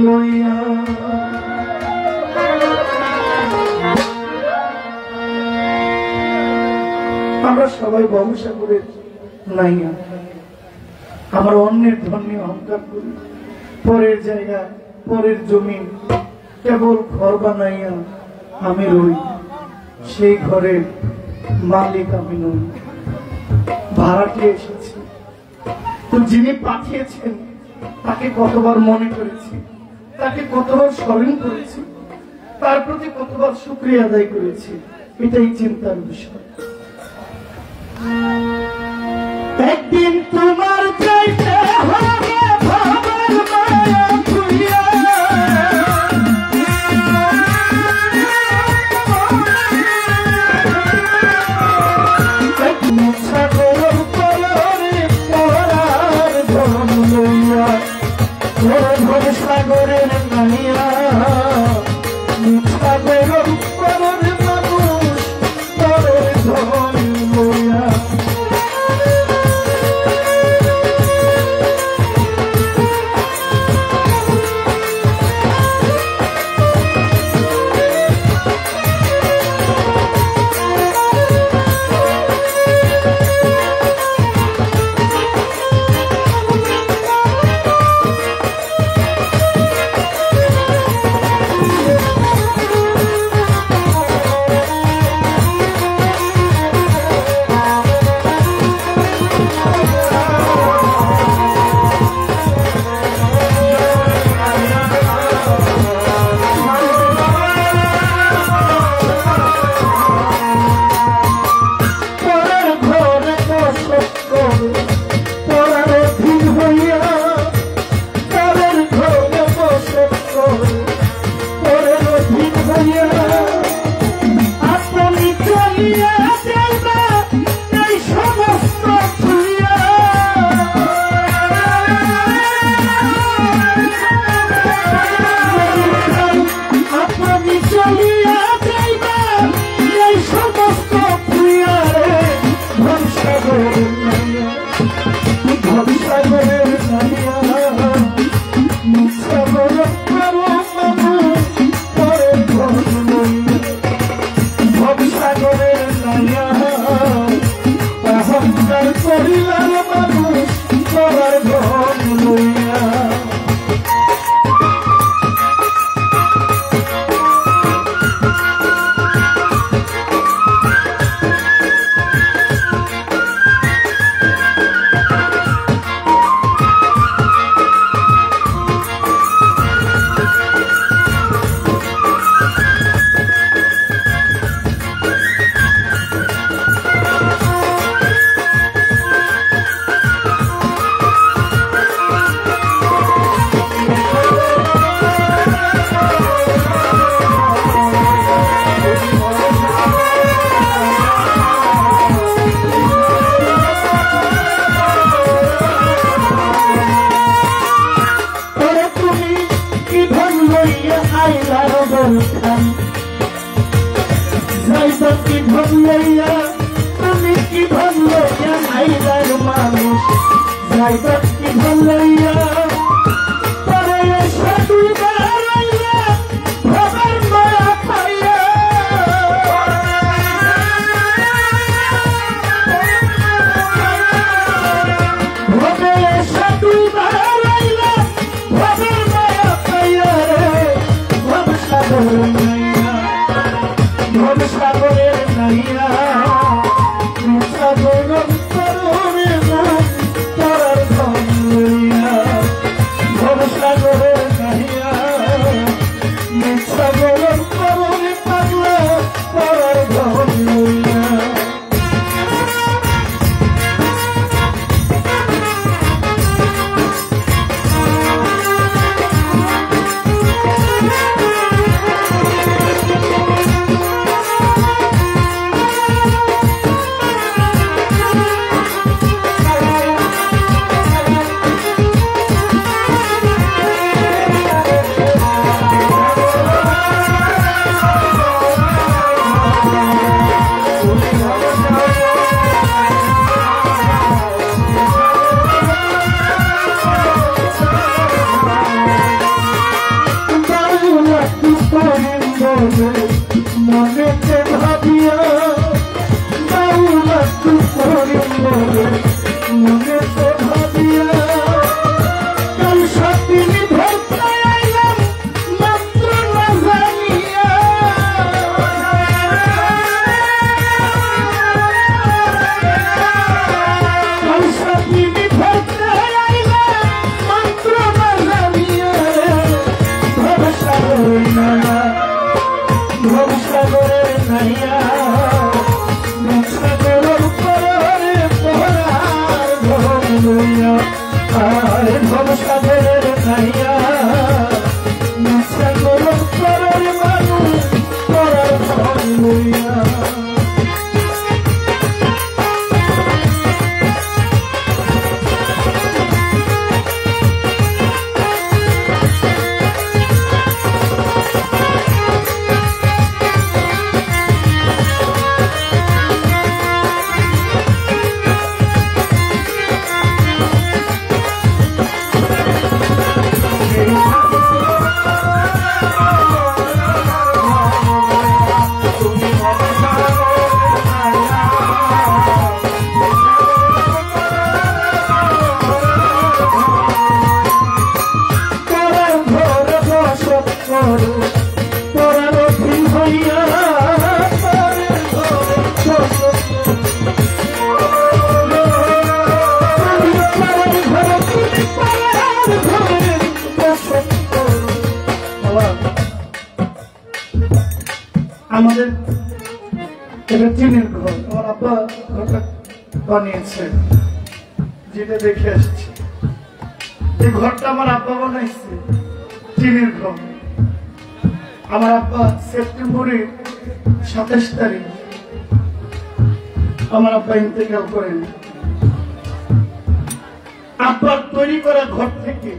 লইয়া। আমরা সবাই ভবসাগরের নাইয়া, আমরা অন্যের ধন নিয়ে অহংকার করি। পরের জায়গা, পরের জমি, কেবল ঘর বানাইয়া আমি রই, সেই ঘরের মালিক আমি নই, ভাড়াটি এসেছি। তো যিনি পাঠিয়েছেন তাকে কতবার মনে করেছি, তাকে কতবার স্মরণ করেছি, তার প্রতি কতবার শুকরিয়া আদায় করেছি, এটাই চিন্তার বিষয়। একদিন তোমার চাইতে হবে ভাবার মায়া খুইয়া, মিছা গৌরব কররে পরার ধন লইয়া। ওরে ভবসাগরের নাইয়া, মিছা গৌরব কররে মানুষ পরের ধন লইয়া। Oh, ভবসাগরের নাইয়া সাগর তরুণে তার ধন লইয়া ভবসাগরের নাইয়া সাগর তরুণে পাগলা তার ধন লইয়া মনেতে ভাবিয়া বাউলা তুপরে মনেতে ভাবিয়া কাল সাপিনী ধরতে আইলাম মাত্র না জানিয়া কাল সাপিনী ধরতে আইলাম মাত্র না জানিয়া ভরসা হইনা ভবসাগরের নাইয়া সাগরের পরে পরার ধন লইয়া আর ভবসাগরের নাইয়া সাগরের পরের মানুষ পরার ধন লইয়া আমাদের এটা টিনের ঘর আমার আব্বা ঘরটা বানিয়েছে যেটা দেখে আসছি এই ঘরটা আমার আব্বা বানাইছে টিনের ঘর আমার আব্বা সেপ্টেম্বরের 27 তারিখ আমার আব্বা ইন্তেকাল করেন আব্বার তৈরি করা ঘর থেকে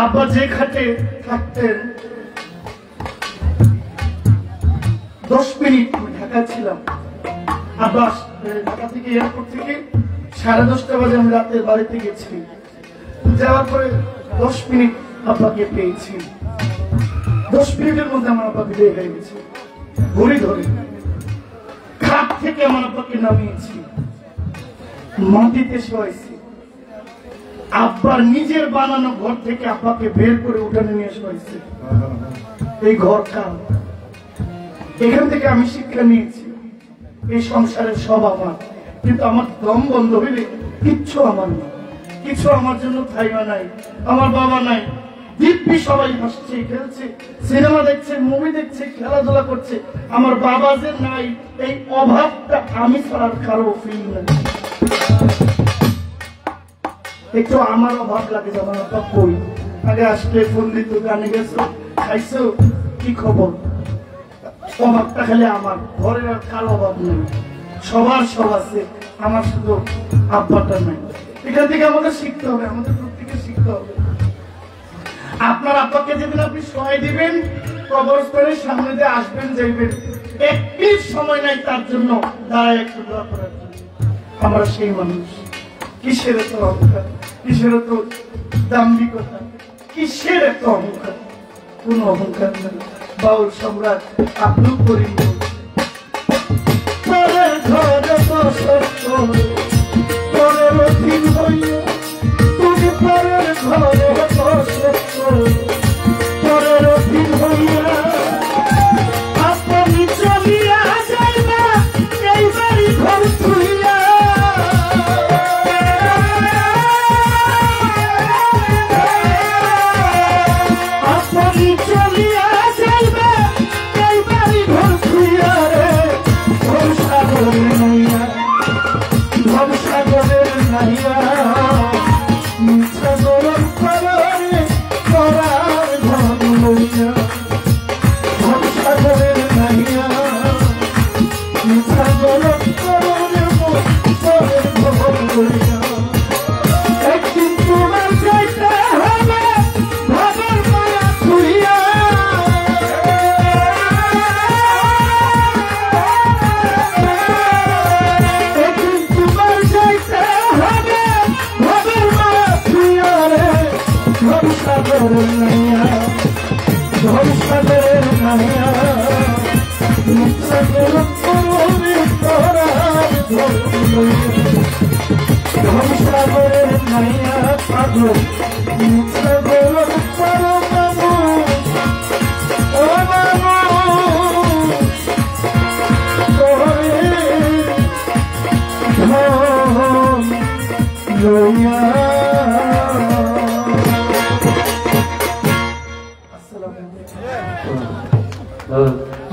আব্বা যে খাটে থাকতেন 10 মিনিট ঢাকা ছিলাম আব্বা ঢাকা থেকে এয়ারপোর্ট থেকে 10:30 বাজে আমি রাতের বাড়িতে গেছি যাওয়ার পরে 10 মিনিট আব্বাকে পেয়েছি 10 মিনিটের মধ্যে আমার আব্বা বিদায় হয়ে গেছে ঘড়ি ধরে খাট থেকে আমার আব্বাকে নামিয়েছি মাটিতে শোয়াইছি আব্বার নিজের বানানো ঘর থেকে আব্বাকে বের করে উঠানে নিয়ে শোয়াইছে এই ঘর কার এখান থেকে আমি শিক্ষা নিয়েছি এই সংসারের সব আমার কিন্তু আমার দম বন্ধ হইলে কিচ্ছু আমার না কিছু আমার জন্য থাইমা নাই আমার বাবা নাই দিব্যি সবাই হাসছে খেলছে সিনেমা দেখছে মুভি দেখছে খেলাধুলা করছে আমার বাবা যে নাই এই অভাবটা আমি ছাড়ার কারো ফিল নাই একটু আমার অভাব লাগে আমার বাবা কই আগে আসলে ফোন দিত গানে গেছো খাইছো কি খবর অভাবটা খেলে আমার ঘরের আর কারো অভাব নেই সবার সব আছে আমার শুধু আব্বাটা নাই এখান থেকে আমাদের শিখতে হবে আমাদের প্রত্যেকে শিখতে হবে আপনার আব্বাকে যেদিন আপনি সহায় দিবেন কবরস্থানের সামনে দিয়ে আসবেন যাইবেন একটি সময় নাই তার জন্য দাঁড়ায় একটু দোয়া করার জন্য আমরা সেই মানুষ কিসের এত অহংকার কিসের এত দাম্ভিকতা কিসের এত অহংকার কোন অহংকার নেই বাউল সম্রাট আব্দুল করিম ঘরে বসে পরের দিন হইয়া তুমি পরের ঘরে বসে পরের দিন হইয়া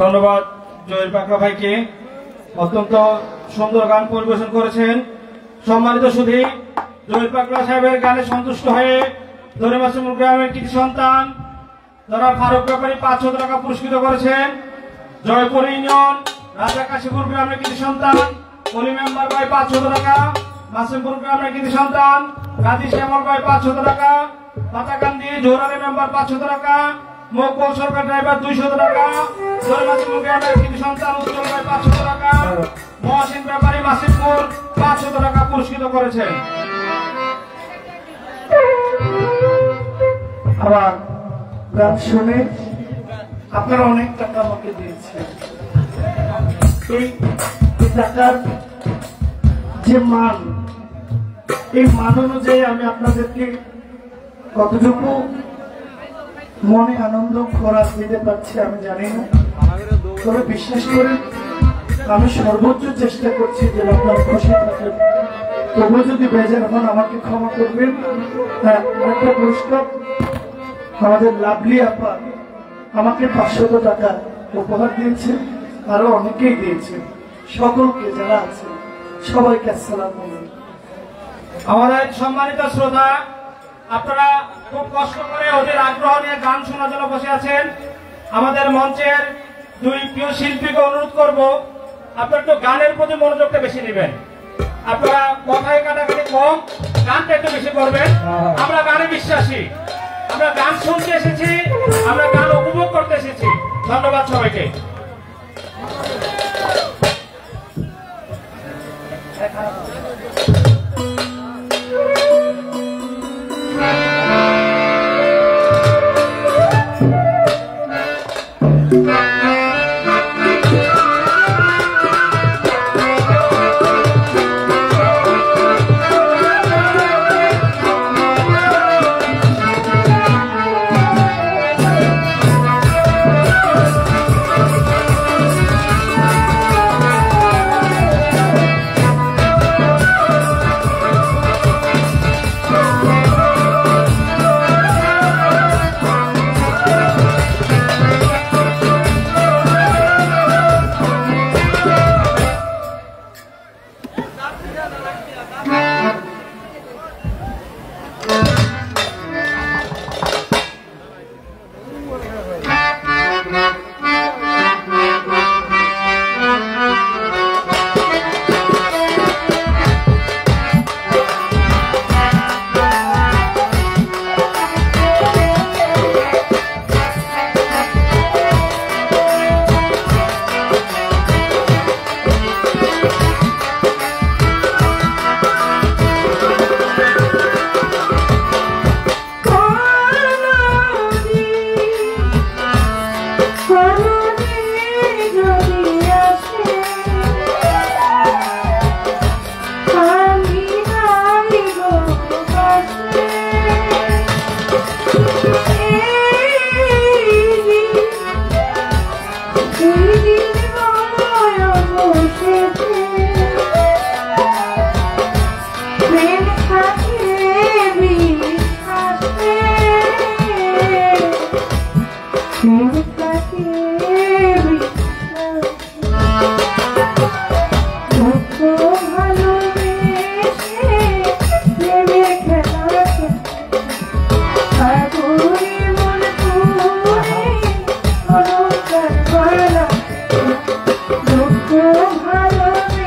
ধন্যবাদ জয়ের পাকড়া ভাইকে, অত্যন্ত সুন্দর গান পরিবেশন করেছেন। সম্মানিত সুধী, জয়ের পাকড়া সাহেবের গানে সন্তুষ্ট হয়ে দরিমাসিমুল গ্রামের কৃতি সন্তান যারা ফারুক ব্যাপারী 500 টাকা পুরস্কৃত করেছেন। জয়পুর ইউনিয়ন রাজা কাশীপুর গ্রামের কৃতি সন্তান অলি মেম্বার ভাই 500 টাকা, মাসিমপুর গ্রামের কৃতি সন্তান গাজী শ্যামল ভাই 500 টাকা, পাতাকান্দি জোরালি মেম্বার 500 টাকা, মকবুল সরকার ড্রাইভার 200 টাকা, দরিমাসিমুল গ্রামের কৃতি সন্তান উজ্জ্বল ভাই 500 টাকা, মহসিন ব্যাপারী মাসিমপুর 500 টাকা পুরস্কৃত করেছেন। আমার গান শুনে আপনারা অনেক টাকা আমাকে দিয়েছেন। এই টাকার যে মান, এই মান অনুযায়ী আমি আপনাদেরকে কতটুকু মনে আনন্দ খোরাক দিতে পারছি আমি জানি না, তবে বিশ্বাস করেন আমি সর্বোচ্চ চেষ্টা করছি যে আপনার খুশি থাকেন। তবুও যদি বেজার হন আমাকে ক্ষমা করবেন। হ্যাঁ, একটা পুরস্কার আমাদের লাভলি আপা আমাকে 500 টাকা উপহার দিয়েছে, আরো অনেকেই দিয়েছে। সকলকে যারা আছে সবাইকে আসসালাম আলাইকুম। আমাদের সম্মানিত শ্রোতা, আপনারা খুব কষ্ট করে ওদের আগ্রহ নিয়ে গান শোনার জন্য বসে আছেন। আমাদের মঞ্চের দুই প্রিয় শিল্পীকে অনুরোধ করব, আপনারা একটু গানের প্রতি মনোযোগটা বেশি নেবেন। আপনারা কথায় কাটাকাটি কম, গানটা একটু বেশি করবেন। আমরা গানে বিশ্বাসী, আমরা গান শুনতে এসেছি, আমরা গান উপভোগ করতে এসেছি। ধন্যবাদ সবাইকে। ভালো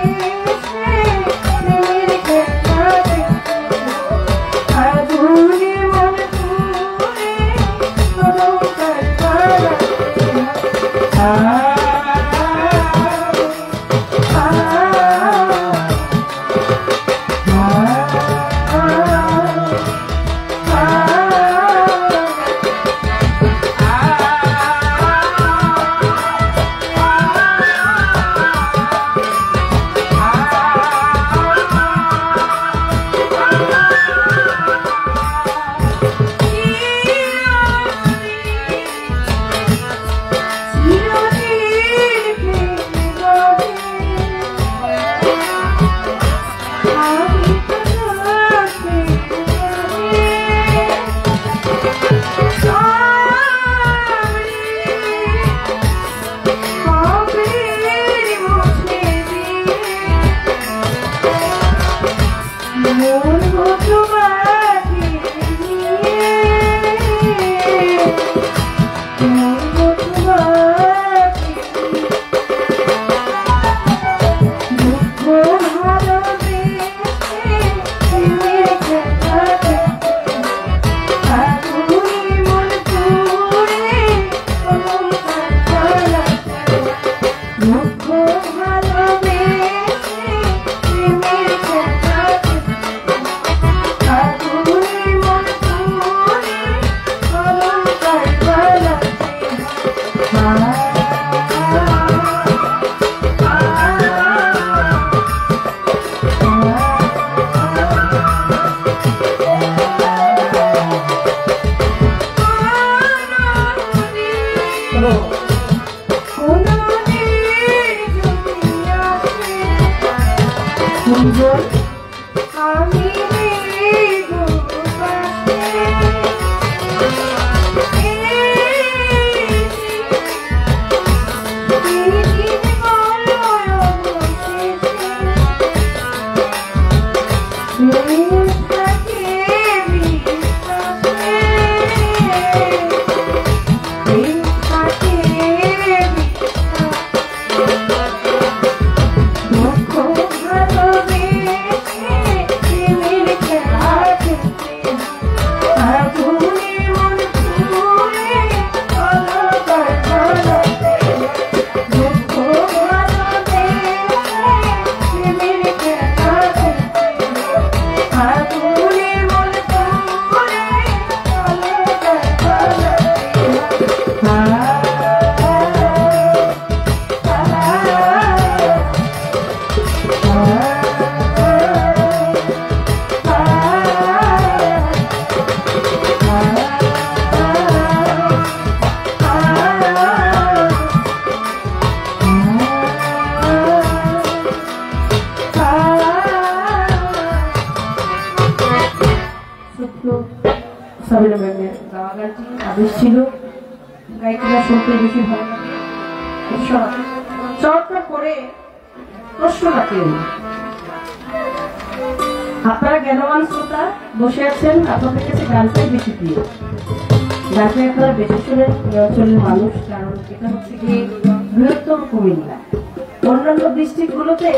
গানটি আদেশ ছিল গায়িকা শুনতে বেশি ভালো লাগে। চর্চা করে প্রশ্ন রাখেন। আপনারা জ্ঞানবান শ্রোতা বসে আছেন, আপনাদের কাছে গানটাই বেশি প্রিয়। গানটা আপনারা বেশি শোনেন এই অঞ্চলের মানুষ, কারণ এটা হচ্ছে কি বৃহত্তম কুমিল্লা। অন্যান্য ডিস্ট্রিক্ট গুলোতে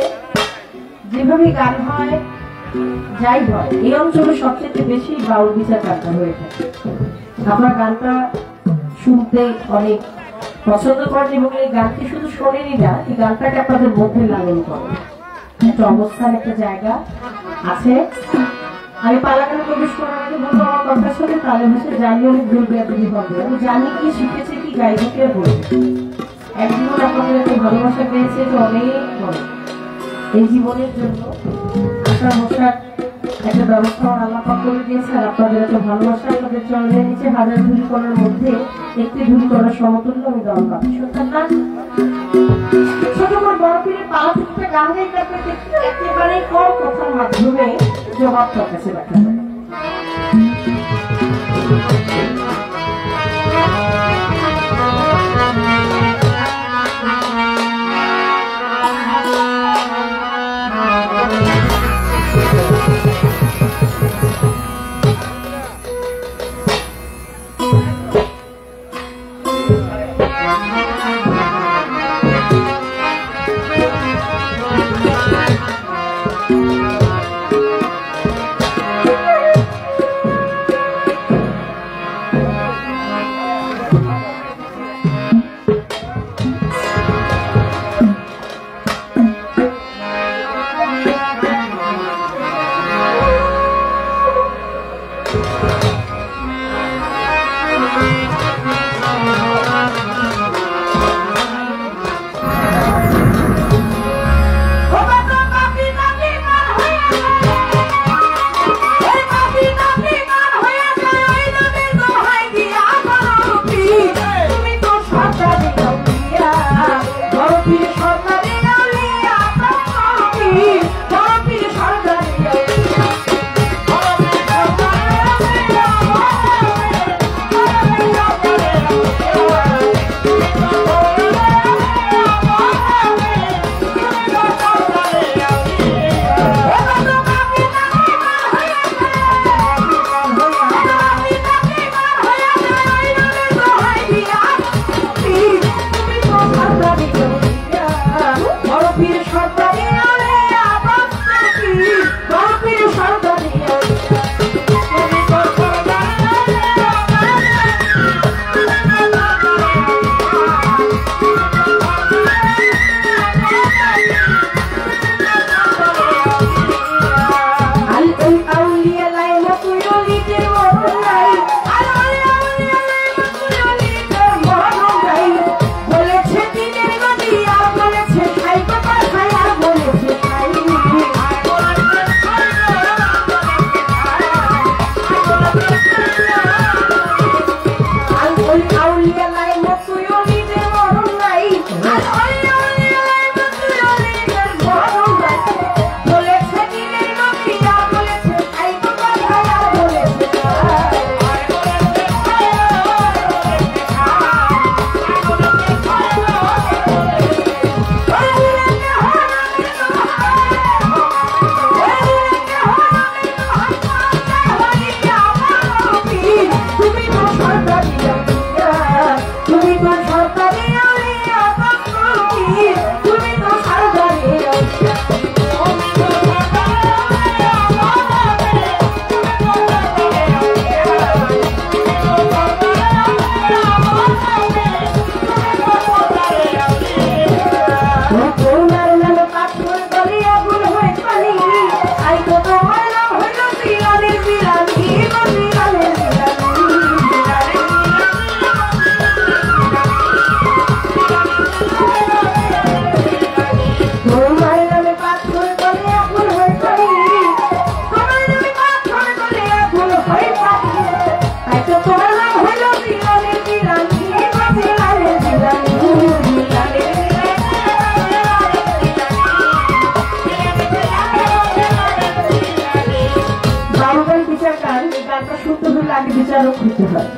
যেভাবে গান হয় যাই হয়, এই অঞ্চলে সবচেয়ে বেশি বাউল বিচার গানটা হয়ে থাকে। আপনার গানটা শুনতে অনেক পছন্দ করেন এবং এই গানটি শুধু শোনেনই না, এই গানটাকে আপনাদের মধ্যে লালন করেন। একটা অবস্থান, একটা জায়গা আছে। আমি পালাগানে প্রবেশ করার আগে বলবো আমার কথা শুনে তাহলে হচ্ছে জানি অনেক ভুল বেয়াদবি হবে। আমি জানি কি শিখেছি কি গাইবো কে বলবো। একদিন আপনাদের একটা ভালোবাসা পেয়েছে তো অনেক বড়। এই জীবনের জন্য আশা বসার একটা ব্যবস্থা আল্লাহ করে দিয়েছে। আর আপনাদের একটা ভালোবাসা আপনাদের চরণের নিচে হাজার ধূলিকণার মধ্যে একটি ধূলিকণার সমতুল্য আমি দল পাচ্ছি। সত্যার না ছোট করে বড় পীরে পালা থেকে গান গাইতে আপনাকে একেবারে কম কথার মাধ্যমে জবাব তার কাছে রাখা যায়। বিচারক হতে হয়।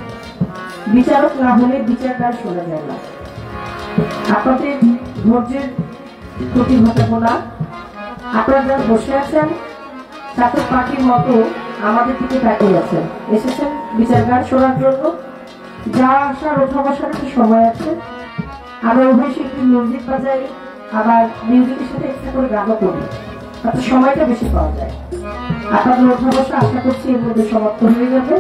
বিচারক না হলে বিচারটা শোনা যায় না। আপনাদের ধৈর্যের প্রতিভাটা আপনারা যারা বসে আছেন ছাত্র পার্টির মতো আমাদের দিকে তাকিয়ে আছেন, এসেছেন বিচার গান শোনার জন্য। যা আসার ওঠা বসার একটু সময় আছে। আমরা উভয় শিল্পী মিউজিক বাজাই, আবার মিউজিকের সাথে একটা করে গানও করি, তাতে সময়টা বেশি পাওয়া যায়। আপনাদের ওঠা বসা আশা করছি এর মধ্যে সমাপ্ত হয়ে যাবে।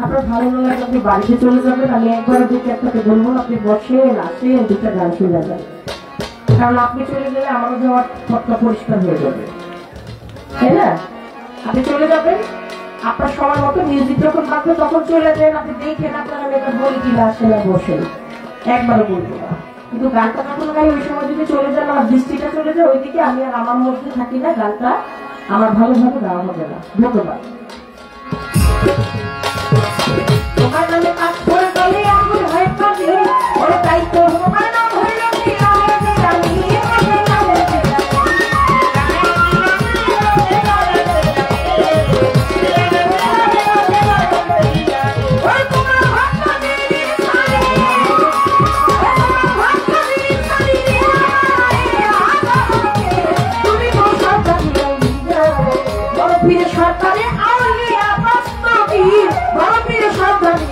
আপনার ভালো না লাগলে আপনি বাড়িতে চলে যাবেন। আমি একবার দেখে আপনাকে বলবো আপনি বসেন, আসেন, দুটা গান শুনে যাবেন, কারণ আপনি চলে গেলে আমারও যাওয়ার পথটা পরিষ্কার হয়ে যাবে, তাই না? আপনি চলে যাবেন, আপনার সময় মতো মিউজিক যখন বাজবে তখন চলে যান। আপনি দেখেন আপনার আমি একটা বলি কিনা আসেন আর বসেন, একবারও বলবো না। কিন্তু গানটা যখন গাই ওই সময় যদি চলে যান, আমার দৃষ্টিটা চলে যায় ওইদিকে, আমি আর আমার মধ্যে থাকি না, গানটা আমার ভালোভাবে গাওয়া হবে না। ধন্যবাদ। তোমার নামে কাজ করে গেলে আগুন হয়ে পাবে, ওরে তাই তো তোমার নাম হইল সরকারে আউলিয়া বাস্তবী বড় প্রিয় সরকারি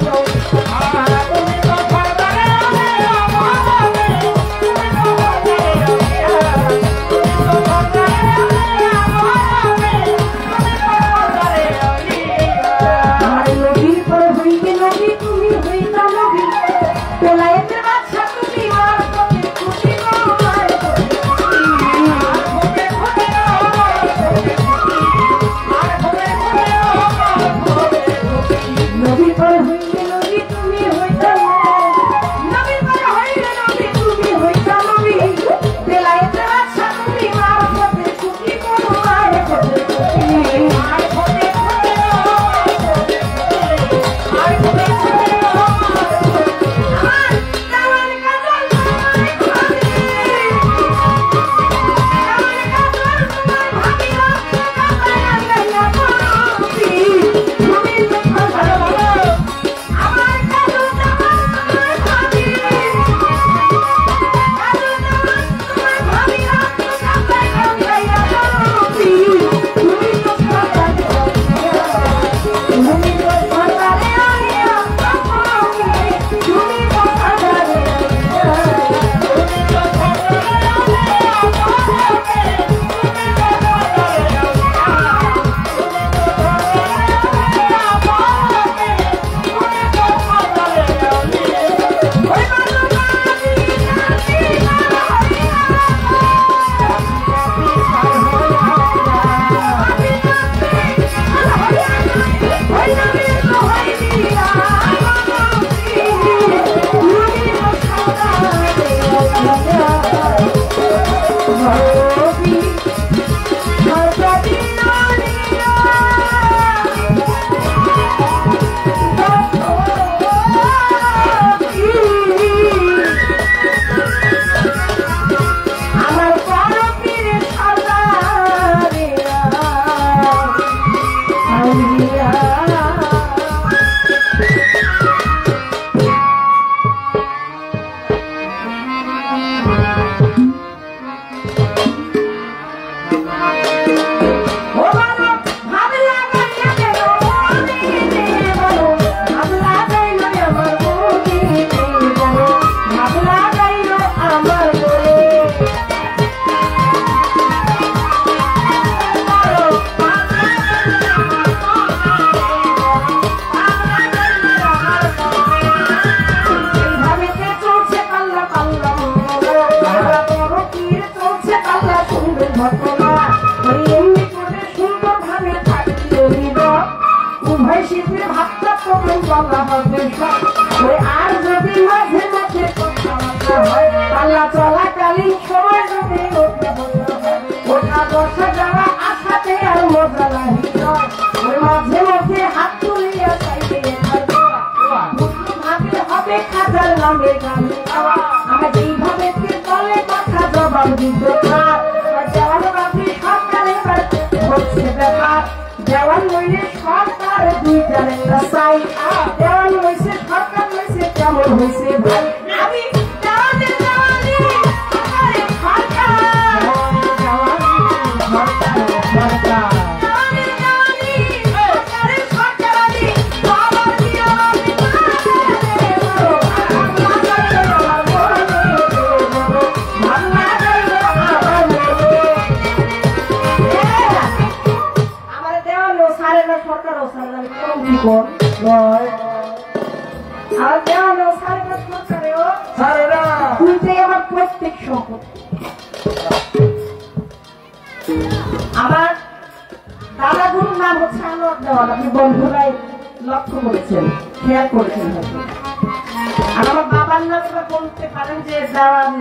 দেওয়ান লইলে সরকার দুই জানেন না চাই দেওয়ান লইছে সরকার লইছে পাগল হয়েছে ভাই আমি দেওয়ানি দেওয়ানি আমারে সরকার দেওয়ানি সরকার সরকার দেওয়ানি দেওয়ানি আমারে সরকার আমি বাবা দিয়া আমি আমারে দেওয়ানো সারে না সরকার ও সারে না কোন কি কোন লয় আর দেওয়ানো সারে না সরকারেও সারে না তুইটাই আমার প্রত্যেক সম্পত্তি আমার দাদা গুরুর নাম হচ্ছে আনোয়ার দেওয়ান আপনি বন্ধুরাই লক্ষ্য করেছেন খেয়াল করেছেন হয়তো আর আমার বাবার নাম এবার বলতে পারেন যে দেওয়ান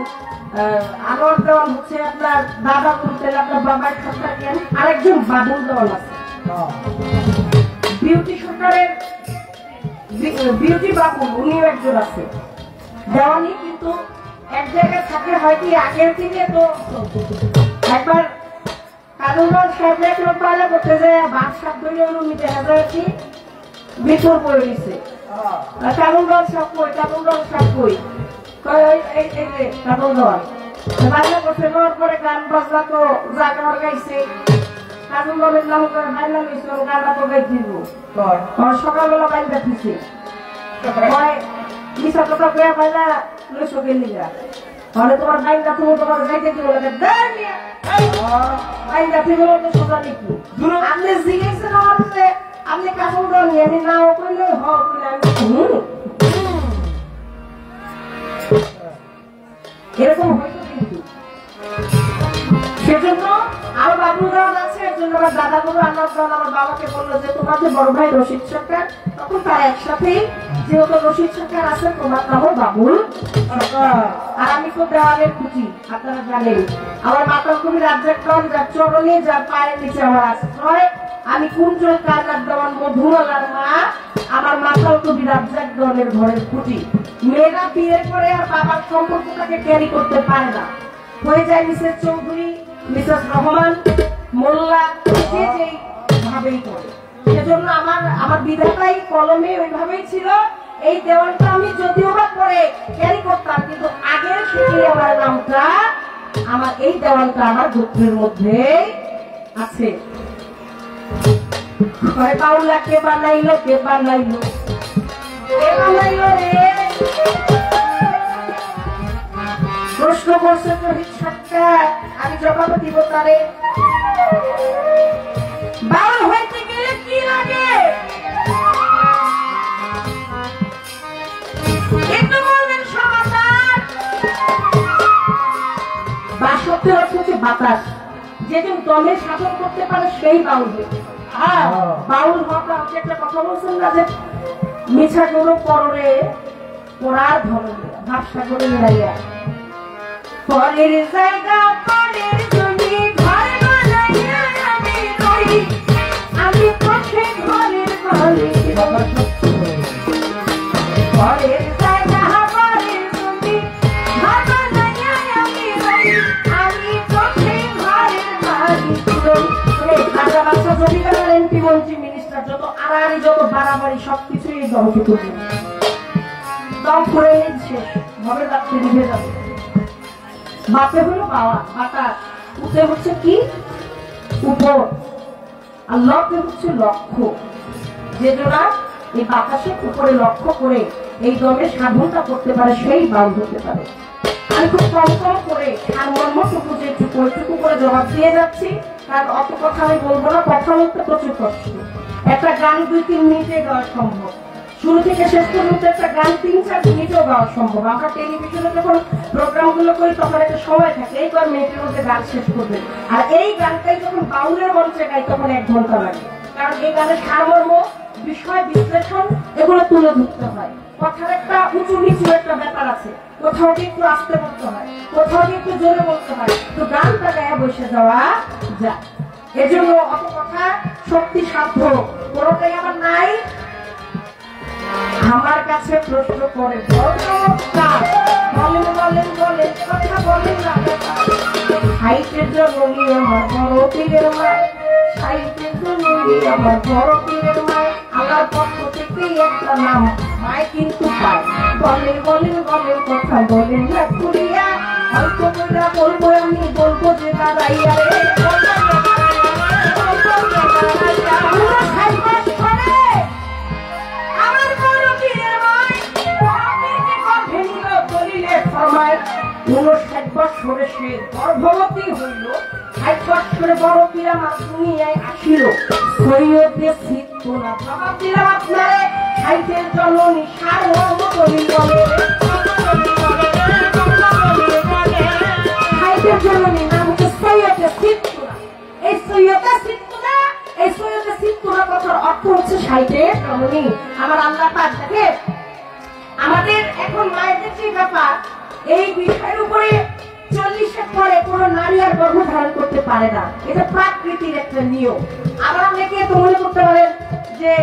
আনোয়ার দেওয়ান হচ্ছে আপনার দাদা বলতে আপনার বাবার সরকার কেন আরেকজন বাবুল দেওয়ান আছে বিউটি সরকারের বিউটি বাবুল উনিও একজন আছে দেওয়ানি কিন্তু এক জায়গায় থাকে হয় কি আগের দিনে তো একবার কানুনগঞ্জ সাহেব এক লোক পায়লা করতে যায় বাদশাহ ধরে নিতে হাজার কি বিপুর করে দিচ্ছে কানুনগঞ্জ সব কই কানুনগঞ্জ সব কই এই কানুনগঞ্জ পায়লা করতে নেওয়ার পরে গান বাজনা তো জাগার গাইছে কানুনগঞ্জের নাম করে পায়লা গেছিল গানটা তো গাই দিব সকালবেলা পাইলা দিচ্ছে মিশা কথা কয়া পাইলা লইছো গেলিগা তাহলে তোমার বাইন্দা তুমি তোমার যাইতে দিব লাগে বাইন্দা তুমি তো সোজা লিখি আপনি জিজ্ঞেসেন আমার যে আপনি কাপড় নিয়ে আমি নাও কইলে হ কইলে আমি এরকম হয়তো কিন্তু সেজন্য আমার বাবু দেওয়ান আছে এর জন্য আমার দাদা গুলো আমার বাবাকে বললো যে তোমার যে বড় ভাই রশিদ সরকার তখন তারা একসাথেই যেহেতু রশিদ সরকার আছে তোমার নামও বাবুল আর আমি তো দেওয়ানের খুঁজি আপনারা জানেন আমার মাতাল কবি রাজ্জাকগণ যার চরণে যার পায়ের নিচে আমার আশ্রয় আমি কুঞ্জল কারনার দেওয়ান মধুমালার মা আমার মাতাল কবি রাজ্জাকগণের ঘরের খুঁজি মেয়েরা বিয়ের করে আর বাবার সম্পর্কটাকে ক্যারি করতে পারে না হয়ে যায় মিসেস চৌধুরী মিসেস রহমান মোল্লা যে যেই ভাবেই করে সেজন্য আমার বিধাতাই কলমে ওইভাবেই ছিল এই দেওয়ালটা আমি যদিও বা পরে ক্যারি করতাম কিন্তু আগের থেকে আমার নামটা আমার এই দেওয়ালটা আমার গোত্রের মধ্যে আছে বাউলা কে বানাইলো কে বানাইলো কে বানাইলো রে প্রশ্ন করছে রশিদ সরকার আমি জবাব দিব তারে বাউল হইতে গেলে কি লাগে একটু বলবেন সমাচার বাসত্বের অর্থ হচ্ছে বাতাস যেদিন দমে শাসন করতে পারে সেই বাউল হইতে বাউল হওয়াটা আপনি একটা কথা বলছেন না যে মিছা গুলো পরে পড়ার ধরনের ভাবসা করে মিলাইয়া পরের জায়গা পরের জমি ঘর বানাইয়া আমি রই আমি পথে ঘরের মালিক পরের জায়গা পরের জমি ঘর বানাইয়া আমি রই আমি পথে ঘরের মালিক রই খাজা বাদশা জমিদার এমপি মন্ত্রী মিনিস্টার যত আড়াআড়ি যত বাড়াবাড়ি সবকিছুই দমকে তুলি দম করে শেষ ভাবে যাচ্ছে নিভে যাচ্ছে বাপে হলো বাতাস উঠে হচ্ছে কি উপর আর লক্ষ্য হচ্ছে লক্ষ্য যে জোড়া এই বাতাসের উপরে লক্ষ্য করে এই দমে সাধনটা করতে পারে সেই বাউল হতে পারে আমি খুব কম কম করে সারমর্মটুকু যেটুকু ওইটুকু করে জবাব দিয়ে যাচ্ছি কারণ অত কথা আমি বলবো না কথা বলতে প্রচুর কষ্ট একটা গান 2-3 মিনিটে গাওয়া সম্ভব শুরু থেকে শেষ পর্যন্ত একটা গান 3-4 মিনিটেও গাওয়া সম্ভব আমরা টেলিভিশনে যখন প্রোগ্রাম গুলো করি তখন একটা সময় থাকে এই কয়েক মিনিটের মধ্যে গান শেষ করবে আর এই গানটাই যখন বাউলের মঞ্চে গাই তখন 1 ঘন্টা লাগে কারণ এই গানের সারমর্ম বিষয় বিশ্লেষণ এগুলো তুলে ধরতে হয় কথার একটা উঁচু নিচু একটা ব্যাপার আছে কোথাও একটু আস্তে বলতে হয় কোথাও একটু জোরে বলতে হয় তো গানটা গায়ে বসে যাওয়া যায় এজন্য অত কথা শক্তি সাধ্য কোনোটাই আমার নাই আমার কাছে প্রশ্ন করে বলেন কথা বলেন না সাহিত্যের জন্য আমার বড় পীরের মায় সাহিত্যের জন্য আমার বড় পীরের মায় আমার পক্ষ থেকে একটা নাম মায় কিন্তু পায়। বলেন বলেন বলেন কথা বলেন না খুলিয়া, অল্প করে বলবো আমি, বলবো যে দাঁড়াইয়া রে আমার বড় পীরের মায় 59 বছরে সে গর্ভবতী হইল। 60 বছরে বড় পীর আমার দুনিয়ায় আসিল। শরীয়তে সিদ্ধ না জবাব দিলাম আপনারে, খাইতের জননী সার্বভৌমী বলে, খাইতের জননী নাম হচ্ছে সৈয়দে সিদ্ধ না। এই সৈয়দে সিদ্ধ না, এই সৈয়দে সিদ্ধ না কথার অর্থ হচ্ছে সাইটের জননী। আমার আল্লাহ পাক দেখে আমাদের এখন মায়েদের যে ব্যাপার, এই বিষয়ের উপরে 40-এর পরে কোনো নারী আর গর্ভধারণ করতে পারে না, এটা প্রাকৃতিক একটা নিয়ম। আবার অনেকে তো মনে করতে পারেন যে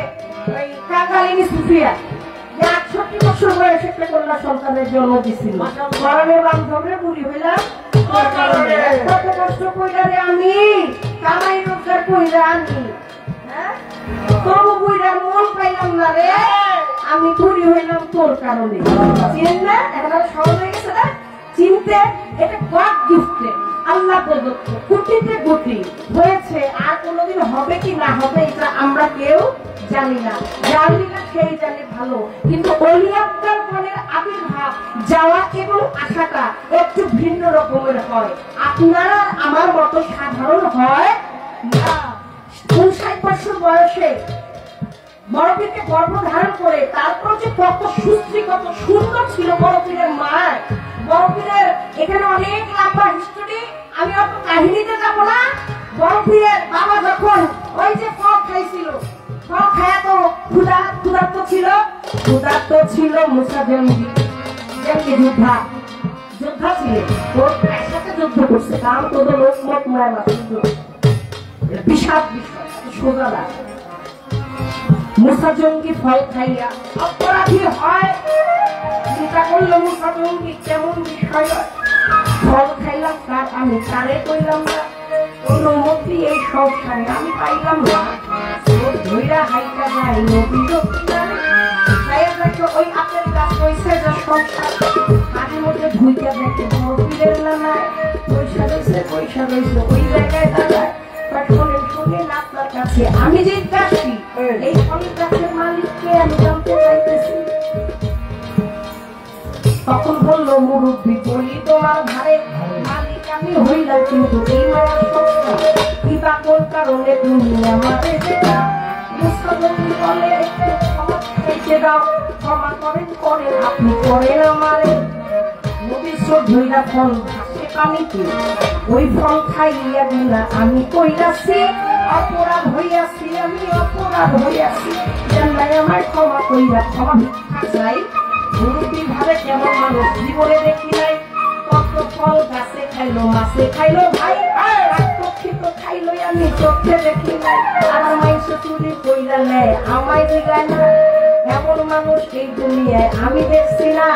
ওই কাকালিনী সুফিয়া যে 68 বছর বয়সে একটা কন্যা সন্তানের জন্ম দিছিল, গরমের বান্ধবরে বুড়ি হইলাম, কত কষ্ট কইরা রে আমি, কামাই রোজগার কইরা আমি, হ্যাঁ তবু বুড়ার মন পাইলাম না রে, আমি বুড়ি হইলাম তোর কারণে। চিনেন না, এখন সহজ হয়ে গেছে না চিনতে? এটা গড গিফটে, আল্লাহ প্রদত্ত, কোটিতে কোটি হয়েছে। আর কোনোদিন হবে কি না হবে এটা আমরা কেউ জানি না, জানি না সেই জানে ভালো। কিন্তু অলিয়াক্তার মনের আবির্ভাব, যাওয়া এবং আসাটা একটু ভিন্ন রকমের হয়, আপনারা আমার মতো সাধারণ হয় না। 59 বছর বয়সে বড় পীরকে গর্ভধারণ করে তারপর যে কত সুশ্রী কত সুন্দর ছিল বড় পীরের মা। বড় পীরের এখানে অনেক লম্বা হিস্টোরি, আমি অত কাহিনীতে যাব না। বড় পীরের বাবা যখন ওই যে ফল খাইছিল, ফল খায়া তো ক্ষুধার্ত ছিল, মুসা জঙ্গি যোদ্ধা ছিলেন, ওর একসাথে যুদ্ধ করছে, কারণ তোদের লোক মত মায় না, বিশাল বিষয় সোজা না। মুসা জঙ্গি ফল খাইয়া অপরাধী হয়, চিন্তা করলো মুসা জঙ্গি কেমন বিষয় হয়। ফল খাইলাম কার আমি, কারে কইলাম না, অনুমতি এই সংসারে আমি পাইলাম না। ধৈরা হাইটা যায় নদীর ওই আপেল গাছ রয়েছে যে সংসার, মাঝের মধ্যে ধুইটা দেখে মরবিলের না নাই, পয়সা রয়েছে ওই জায়গায় দাঁড়ায়। শোনেন আপনার কাছে আমি যে চাষি, এই ফলের গাছের মালিককে আমি জানতে চাইতেছি। তখন বললো মুরব্বী, বলি তোমার ঘরে মালিক আমি হইলাম, কিন্তু এই মায়ের সত্তা কি বা কোন কারণে তুমি আমারে যেটা মুসলমান বলে ক্ষমা চাইতে দাও, ক্ষমা করেন আপনি করেন আমারে। নদীর স্রোত ধইরা ফল ভাসে পানিতে, ওই ফল খাইয়া দিলা আমি কইরাছি, অপরাধ হইয়াছি আমি, অপরাধ হইয়াছি, জানলাই আমার ক্ষমা কইরা ক্ষমা ভিক্ষা চাই। মুরব্বী ভাবে কেমন মানুষ জীবনে দেখি নাই, কত ফল গাছে খাইলো মাছে খাইলো ভাই, রক্ষিত খাইলো আমি চোখে দেখি নাই। আর মাইসে চুরি কইরা নেয় আমায় দিগায় না, এমন মানুষ এই দুনিয়ায় আমি দেখছি না।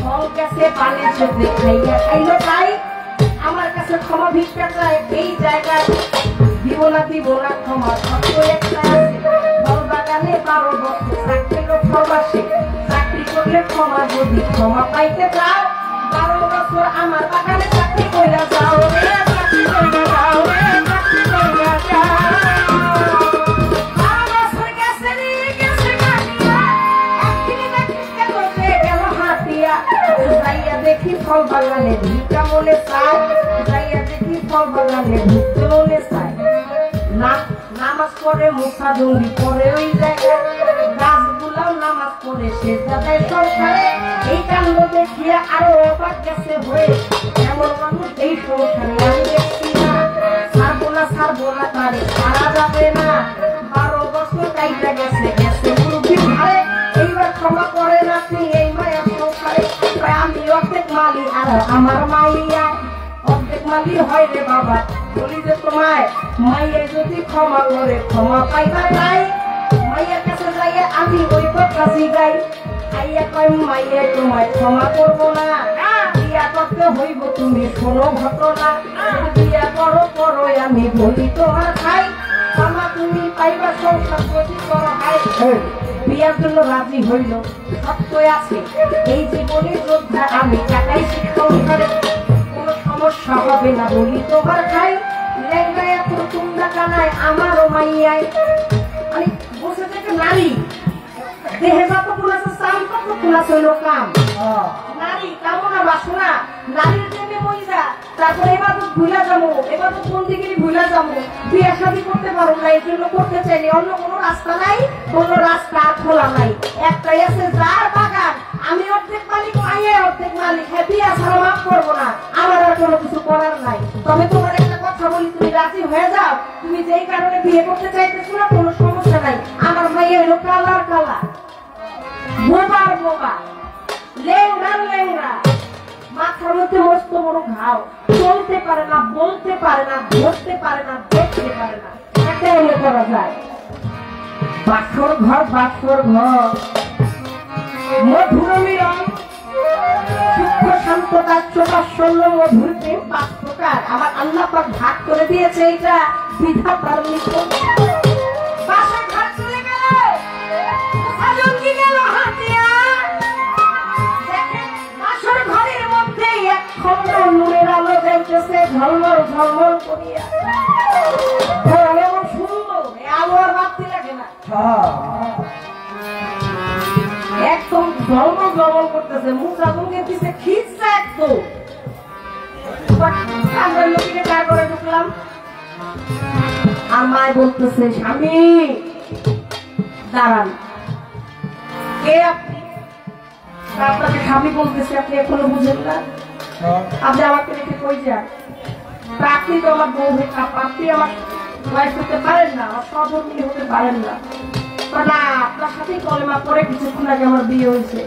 ফল গাছে পানির সাথে খাইয়া খাইলো তাই, আমার কাছে ক্ষমা ভিক্ষা চায়। এই জায়গায় দিব না ক্ষমা, সত্য একটা আছে। ফল বাগানে 12 বছর চাকরিরও প্রবাসে, চাকরি করলে ক্ষমা, যদি ক্ষমা পাইতে চাও 12 বছর আমার বাগানে চাকরি কইরা যাও রে, চাকরি কইরা যাও রে, চাকরি কইরা যাও। 12 বছর গেছে রে, গেছে কাটিয়া, একদিনে দেখিস গেল হাতিয়া। যাইয়া দেখি ফল বাগানে ভিক্ষা মনে চায়, যাইয়া দেখি ফল বাগানে ঢুকতে মনে চায়। নামাজ পড়ে মুসা জঙ্গি পড়ে ওই জায়গায়, গাছগুলাও নামাজ পড়ে সে যাদের সংসারে। এই কাণ্ড দেখিয়া আরো অবাক গেছে হয়ে, এমন মানুষ এই সংসারে আমি দেখছি না। ছাড়বো না তারে ছাড়া যাবে না, 12 বছর কাইটা গেছে মুরব্বী ভাই, এইবার ক্ষমা করেন আপনি এই মায়ের সংসারে। আমি অর্ধেক মালি আর আমার মাইয়া অর্ধেক মালি হয় রে বাবা, বলি যে তোমায় মাইয়া যদি ক্ষমা করে ক্ষমা পাইবা নাই। মাইয়ার কাছে যাইয়া আমি ওই কথা জিগাই, আইয়া কয় মাইয়া তোমায় ক্ষমা করবো না, বিয়া করতে হইব তুমি শোনো ঘটনা, বিয়া করো আমি বলি তোমার খাই, ক্ষমা তুমি পাইবা সংসার প্রতি করো হায় বিয়ার জন্য রাজি হইল সত্যই আছে এই জীবনের যোদ্ধা আমি টাকাই সংসারে কোনো সমস্যা হবে না বলি তোমার খাই লেঙ্গায় এত তোমরা কানায় আমারও মাইয়ায় মানে বসে থেকে নারী দেহে যতক্ষণ আছে চাল ততক্ষণ আছে হইল কাম নারী কামনা বাসনা নারীর জন্য মহিলা তারপরে এবার তো ভুলা যাবো এবার তো কোন দিকে ভুলা যাবো বিয়ে শাদী করতে পারো না এই জন্য করতে চাইনি অন্য কোনো রাস্তা নাই কোনো রাস্তা খোলা নাই একটাই আছে যার বাগান আমি অর্ধেক মালিক মাইয়ে অর্ধেক মালিক হ্যাঁ বিয়ে ছাড়া মাফ করবো না আমার আর কোনো কিছু করার নাই তবে তোমার একটা কথা বলি তুমি রাজি হয়ে যাও তুমি যেই কারণে বিয়ে করতে চাইতেছো না কোনো সমস্যা নাই আমার মাইয়ে হলো কালার কালা বোবার বোবা লেংড়া লেংড়া মাথার মধ্যে মস্ত বড় ঘাও চলতে পারে না বলতে পারে না ধরতে পারে না দেখতে পারে না একটা এলে করা যায় বাসর ঘর মধুর মিলন সূক্ষ্ম শান্ততা চোখাশল্য মধুর প্রেম 5 প্রকার আমার আল্লাহ পাক ভাগ করে দিয়েছে এটা বিধাতার নিকট বাসর ঘর চলে গেল সাজন কি গেল হাতিয়া বাসর ঘরের মধ্যে এক খণ্ড নূরের আলো জ্বলতেছে ঝলমল ঝলমল করিয়া এমন সুন্দর আলো আর বাড়তে লাগে না একদম ঝলমল ঝলমল করতেছে মুখ আগুনের পিছে খিচছে একদম আমরা লোককে কার করে ঢুকলাম আর মায় বলতেছে স্বামী দাঁড়ান কে আপনি আপনাকে স্বামী বলতেছে আপনি এখনো বুঝেন না আপনি আমাকে রেখে কই যান আপনি তো আমার বউ হয়ে আপনি আমার ওয়াইফ হতে পারেন না আমার সহধর্মিনী হতে পারেন না না আপনার সাথেই কলেমা করে কিছুক্ষণ আগে আমার বিয়ে হয়েছে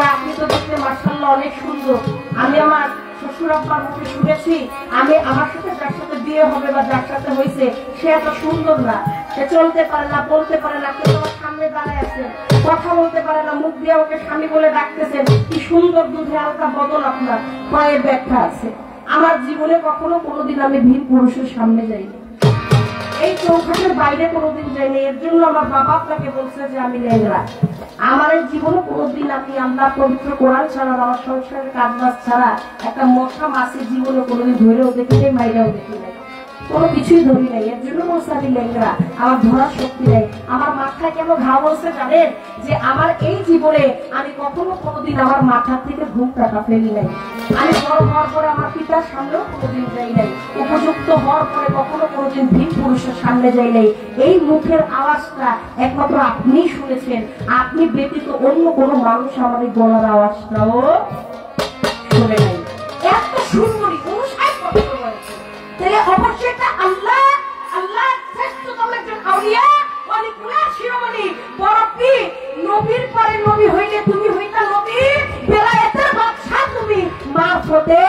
আপনি তো দেখতে মাশাআল্লাহ অনেক সুন্দর আমি আমার শ্বশুর আব্বার মুখে শুনেছি আমি আমার সাথে যার সাথে বিয়ে হবে বা যার সাথে হয়েছে সে এত সুন্দর না সে চলতে পারে না বলতে পারে না কেউ আমার সামনে দাঁড়ায় আছেন কথা বলতে পারে না মুখ দিয়ে ওকে স্বামী বলে ডাকতেছেন কি সুন্দর দুধে হালকা বদল আপনার পায়ের ব্যাখ্যা আছে আমার জীবনে কখনো কোনোদিন আমি ভিন পুরুষের সামনে যাইনি এই চৌখাটের বাইরে কোনোদিন যাইনি এর জন্য আমার বাবা আপনাকে বলছে যে আমি লেংড়া আমার এই জীবনে কোনোদিন আমি আল্লাহ পবিত্র কোরআন ছাড়া আমার সংসারের কাজবাজ ছাড়া একটা মশা মাছের জীবনে কোনোদিন ধরেও দেখি নাই মাইরাও দেখি নাই কোনো কিছুই ধরি নাই এর জন্য বলছে আমি লেংড়া আমার ধরার শক্তি নেই আমার মাথায় কেন ঘা বলছে জানেন যে আমার এই জীবনে আমি কখনো কোনোদিন আমার মাথার থেকে ঘুম টাকা ফেলি নাই আমি বড় হওয়ার পরে আমার পিতার সামনেও কোনোদিন যাই নাই উপযুক্ত হওয়ার পরে কখনো কোনোদিন ভিন পুরুষের সামনে যাই নাই এই মুখের আওয়াজটা একমাত্র আপনিই শুনেছেন আপনি ব্যতীত অন্য কোনো মানুষ আমার এই গলার আওয়াজটাও শুনে নাই এত সুন্দরী 59 বছর বয়সে তাহলে অবশ্যই এটা আল্লাহ শ্রেষ্ঠতম একজন আউলিয়া ওয়ালিকুল্লাহ শিরোমণি বড় পীর নবীর পরে নবী হইলে তুমি হইতা নবী বেলায়েতের বাদশা তুমি মারফতে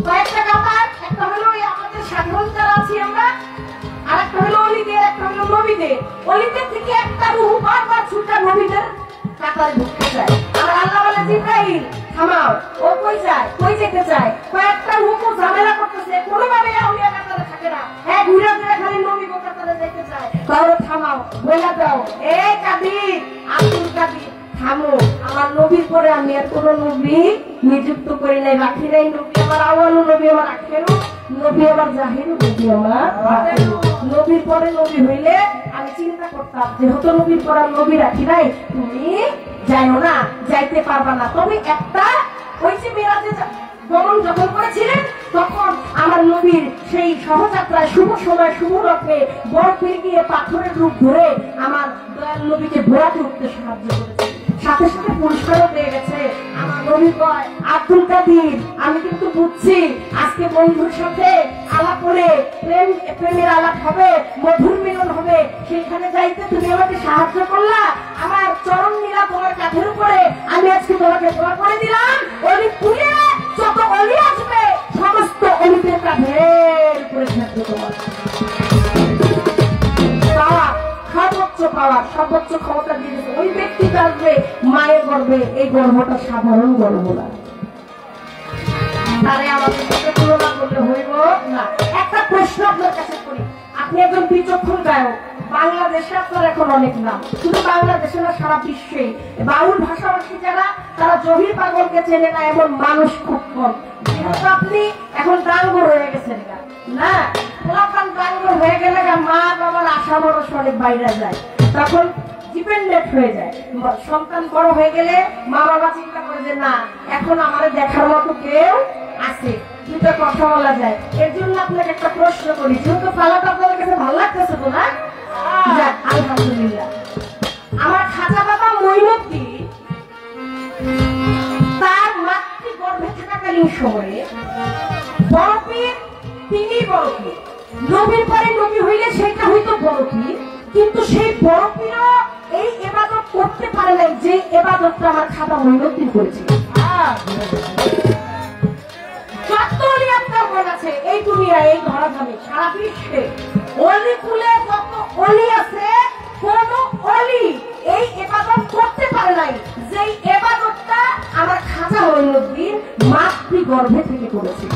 কয়েকটা ব্যাপার একটা হলো আমাদের সাধারণ যারা আছি আমরা আর একটা হলো অলিদের একটা হলো নবীদের অলিদের থেকে একটা রূহ বারবার ছুটা নবীদের কাতারে ঢুকতে চায় আর আল্লাহ বলে জিবরাইল থামাও ও কই যায় কই যেতে চায় কয়েকটা হুকুম ঝামেলা করতেছে কোনোভাবে আউলিয়া কাতারে থাকে না হ্যাঁ ঘুরে ঘুরে খালি নবী কাতারে যেতে চায় তাহলে থামাও বলে দাও এই কাদির আব্দুল কাদির থামো আমার নবীর পরে আমি আর কোন নবী নিযুক্ত করি নাই রাখি নাই নবী আমার আওয়ালু নবী আমার আখেরু নবী আমার জাহিরু নবী আমার নবীর পরে নবী হইলে আমি চিন্তা করতাম যেহেতু নবীর পরে নবী রাখি নাই তুমি যাইও না যাইতে পারবা না তবে একটা ওই যে মেরাজে গমন যখন করেছিলেন তখন আমার নবীর সেই সহযাত্রায় শুভ সময় শুভ রক্ষে বরফ গিয়ে পাথরের রূপ ধরে আমার দয়াল নবীকে ঘোরাতে উঠতে সাহায্য করেছে সাথে সাথে পুরস্কারও পেয়ে গেছে আমার নবী কয় আব্দুল কাদির আমি কিন্তু বুঝছি আজকে বন্ধুর সাথে আলাপ করে প্রেমের আলাপ হবে মধুর মিলন হবে সেখানে যাইতে তুমি আমাকে সাহায্য করলা আমার চরণ নীলা তোমার কাঁধের উপরে আমি আজকে তোমাকে দোয়া করে দিলাম অলি পুরে যত অলি আসবে সমস্ত অলিদের কাঁধের উপরে থাকবে তোমার সর্বোচ্চ ক্ষমতা দিয়েছে ওই ব্যক্তিটা আসবে মায়ের গর্ভে এই গর্ভটা সাধারণ গর্ভ না তারে আমাদের সাথে তুলনা করলে হইব না একটা প্রশ্ন আপনার কাছে করি, আপনি একজন বিচক্ষণ গায়ক, বাংলাদেশে আপনার এখন অনেক নাম, শুধু বাংলাদেশে না সারা বিশ্বে। বাউল ভাষাভাষী যারা তারা জহির পাগলকে চেনে না এমন মানুষ খুব কম। যেহেতু আপনি এখন ডাঙ্গর হয়ে গেছেন না, পোলাপান ডাঙ্গর হয়ে গেলে মা বাবার আশা ভরস অনেক বাইরে যায়, তখন ডিপেন্ডেন্ট হয়ে যায়। সন্তান বড় হয়ে গেলে মা বাবা চিন্তা করে যে না এখন আমাদের দেখার মতো কেউ আছে, দুটো কথা বলা যায়। এর জন্য আপনাকে একটা প্রশ্ন করি, যেহেতু পালাটা আপনাদের কাছে ভালো লাগতেছে তো না? আলহামদুলিল্লাহ। আমার খাজা বাবা মঈনুদ্দিন তার মাতৃগর্ভে থাকাকালীন সময়ে বড় পীর, তিনি বড় পীর, নবীর পরে নবী হইলে সেটা হইতো বড় পীর, কিন্তু সেই বড় পীরও এই ইবাদত করতে পারে নাই যে ইবাদতটা আমার খাজা মঈনুদ্দিন করেছিল। যত অলি আপনার মন আছে এই দুনিয়ায়, এই ধরাধামে, সারা বিশ্বে অলি কুলে যত অলি আছে, কোন অলি এই ইবাদত করতে পারে নাই যে ইবাদতটা আমার খাজা মঈনুদ্দিন মাতৃগর্ভে থেকে করেছিল।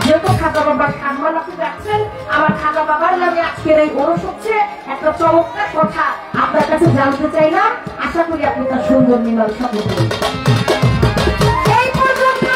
যেহেতু খাজা বাবার সম্মান আপনি রাখছেন, আমার খাজা বাবার নামে আজকের এই ওরস হচ্ছে একটা চমৎকার কথা আপনার কাছে জানতে চাইলাম। আশা করি আপনি তার সুন্দর মীমাংসা করবেন। এই পর্যন্ত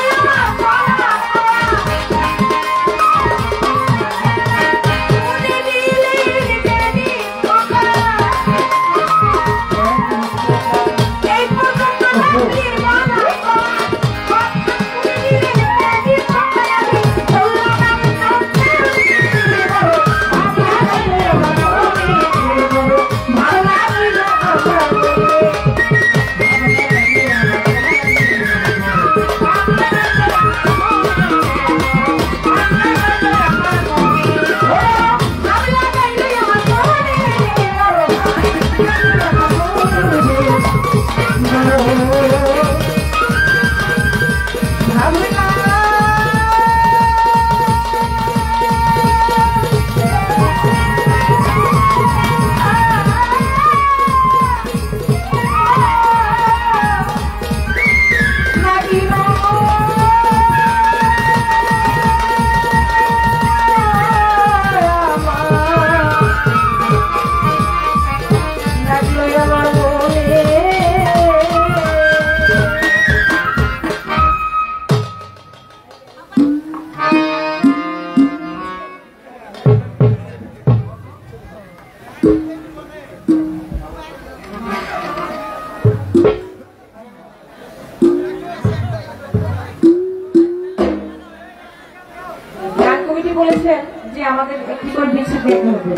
বলেছেন যে আমাদের একটি করে বেছে দেখতে হবে।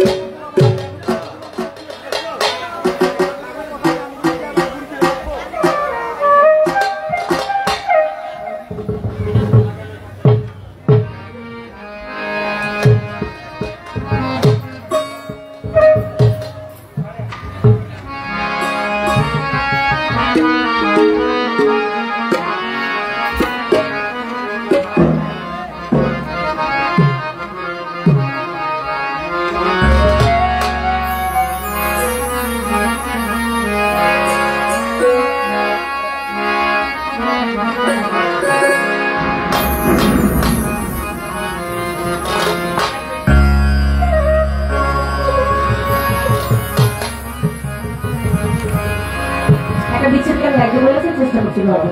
একটা বিচ্ছেদ কেন লাগে বলেছে, চেষ্টা করছি ভালো।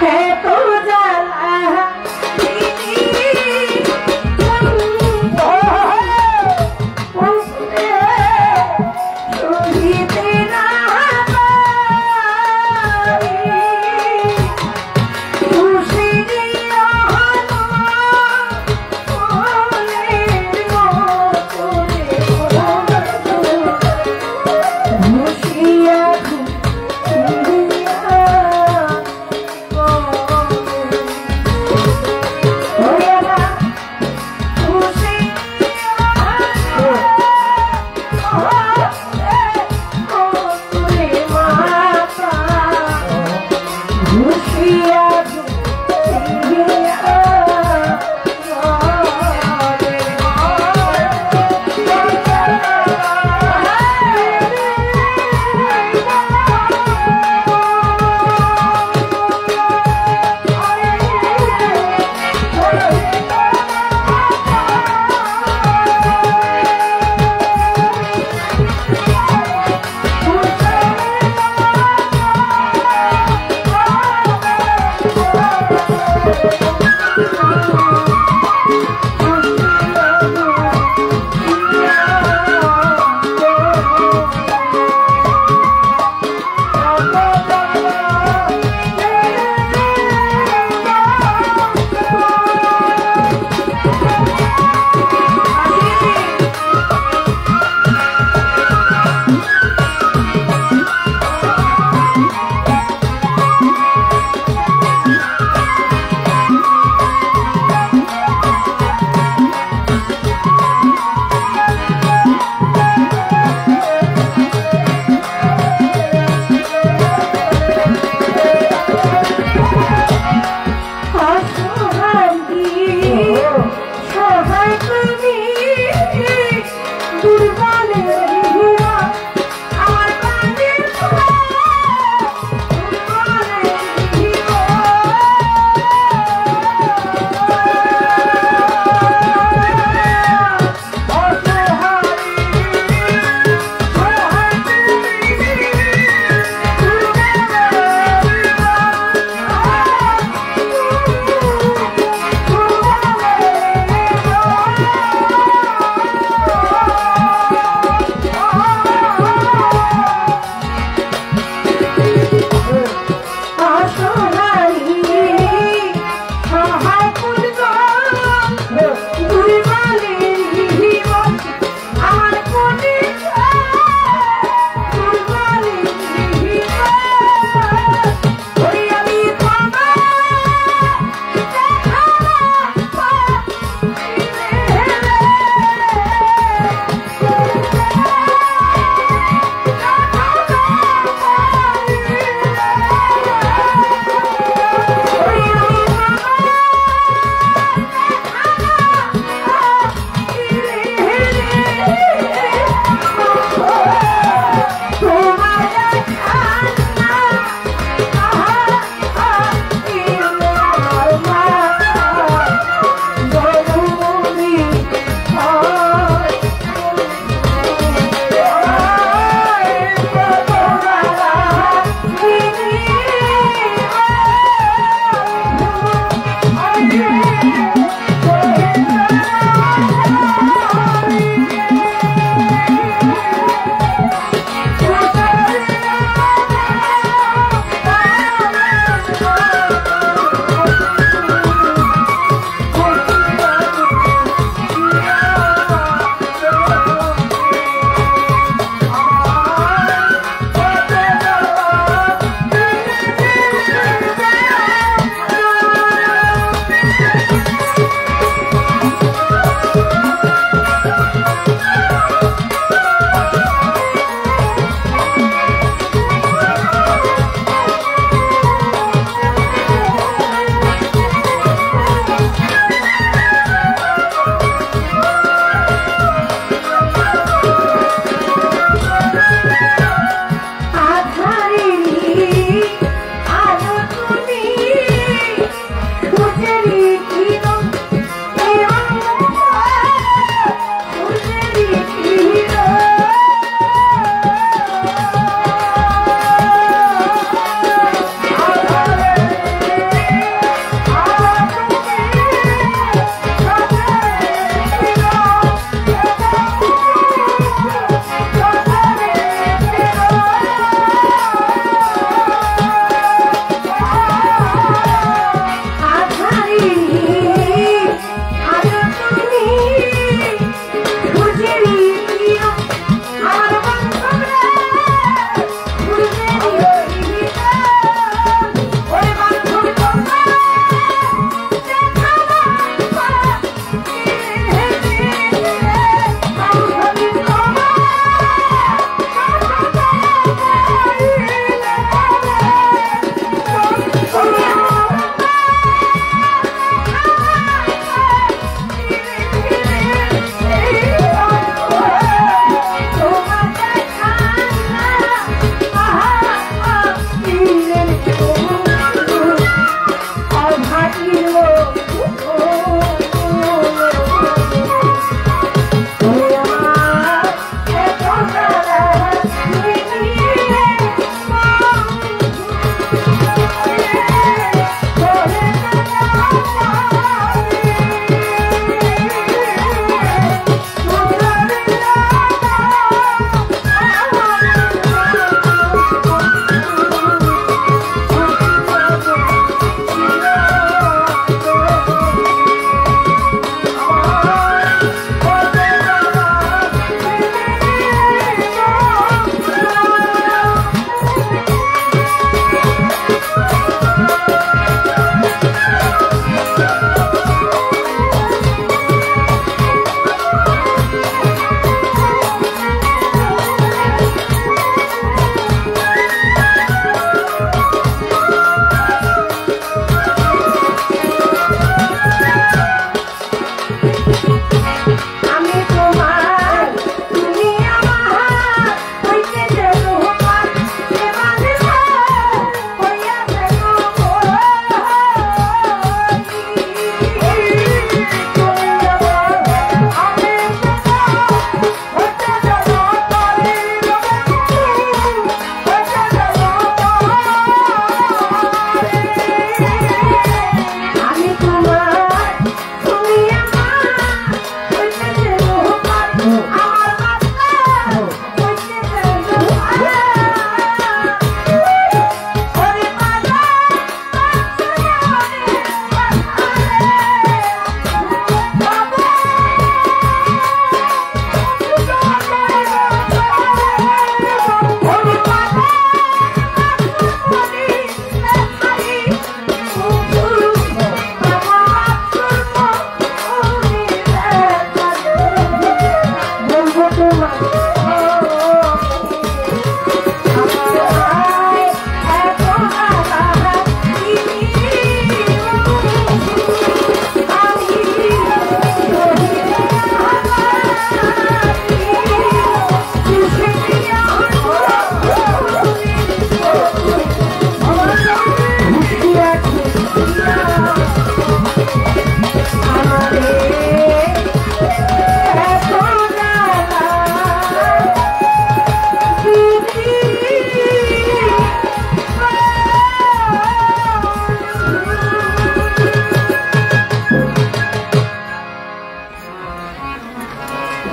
হ্যাঁ তো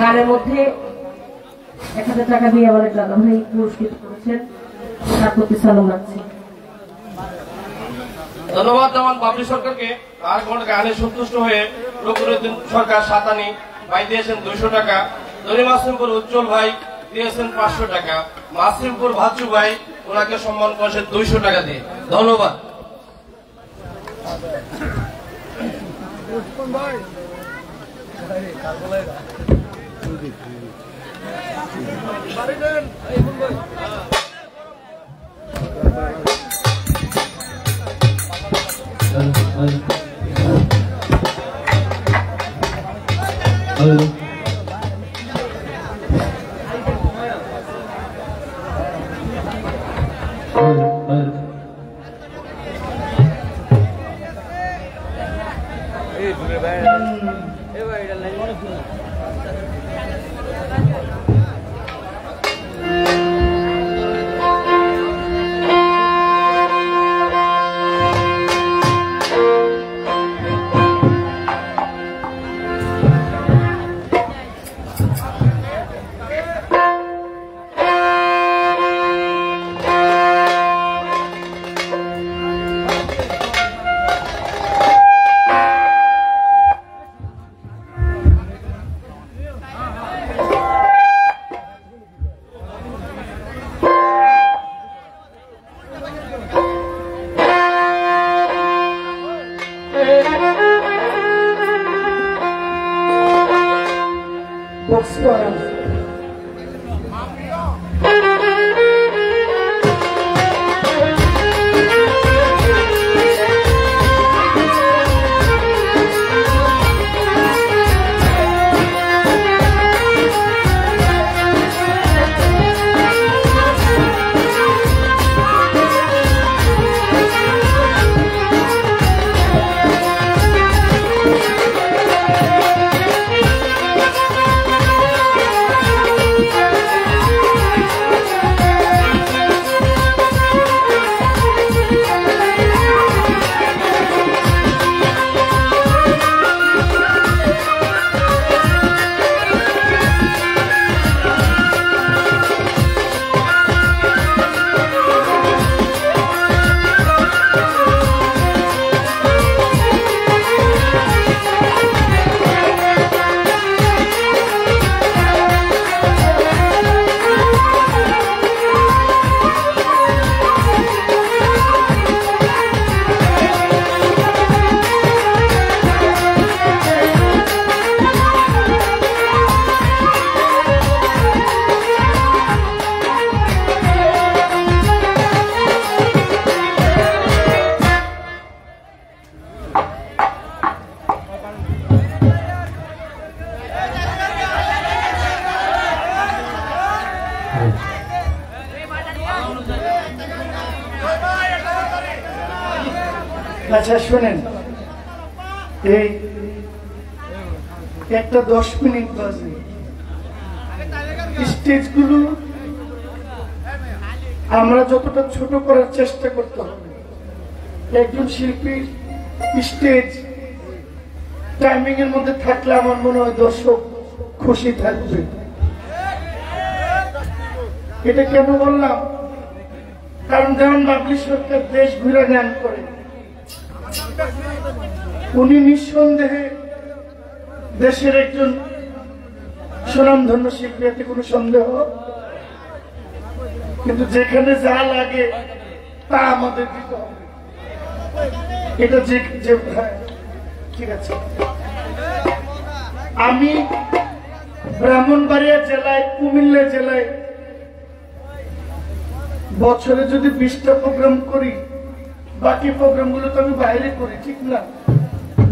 গানের মধ্যে 1000 টাকা দিয়ে আমাদের দাদা ভাই পুরস্কৃত করেছেন, তার প্রতি সালাম রাখছি। ধন্যবাদ জামান বাবলি সরকারকে। আর গানে সন্তুষ্ট হয়ে রকুরুদ্দিন সরকার সাতানি ভাই দিয়েছেন 200 টাকা, দরি মাসিমপুর উজ্জ্বল ভাই দিয়েছেন 500 টাকা, মাসিমপুর ভাচু ভাই ওনাকে সম্মান করেছেন 200 টাকা দিয়ে। ধন্যবাদ। আচ্ছা শোনেন, এই একটা 10 মিনিট বাজে, স্টেজগুলো আমরা যতটা ছোট করার চেষ্টা করতে হবে। একজন শিল্পীর স্টেজ টাইমিং এর মধ্যে থাকলে আমার মনে হয় দর্শক খুশি থাকবে। এটা কেন বললাম? কারণ যেমন বাবলি সরকার দেশ ঘুরে গান করে, উনি নিঃসন্দেহে দেশের একজন সুনামধন্য শিল্পী, এতে কোনো সন্দেহ। কিন্তু যেখানে যা লাগে তা আমাদের দিতে হবে। এটা যে ঠিক আছে। আমি ব্রাহ্মণবাড়িয়া জেলায়, কুমিল্লা জেলায় বছরে যদি 20টা প্রোগ্রাম করি, বাকি প্রোগ্রাম গুলো তো আমি বাইরে করি, ঠিক না?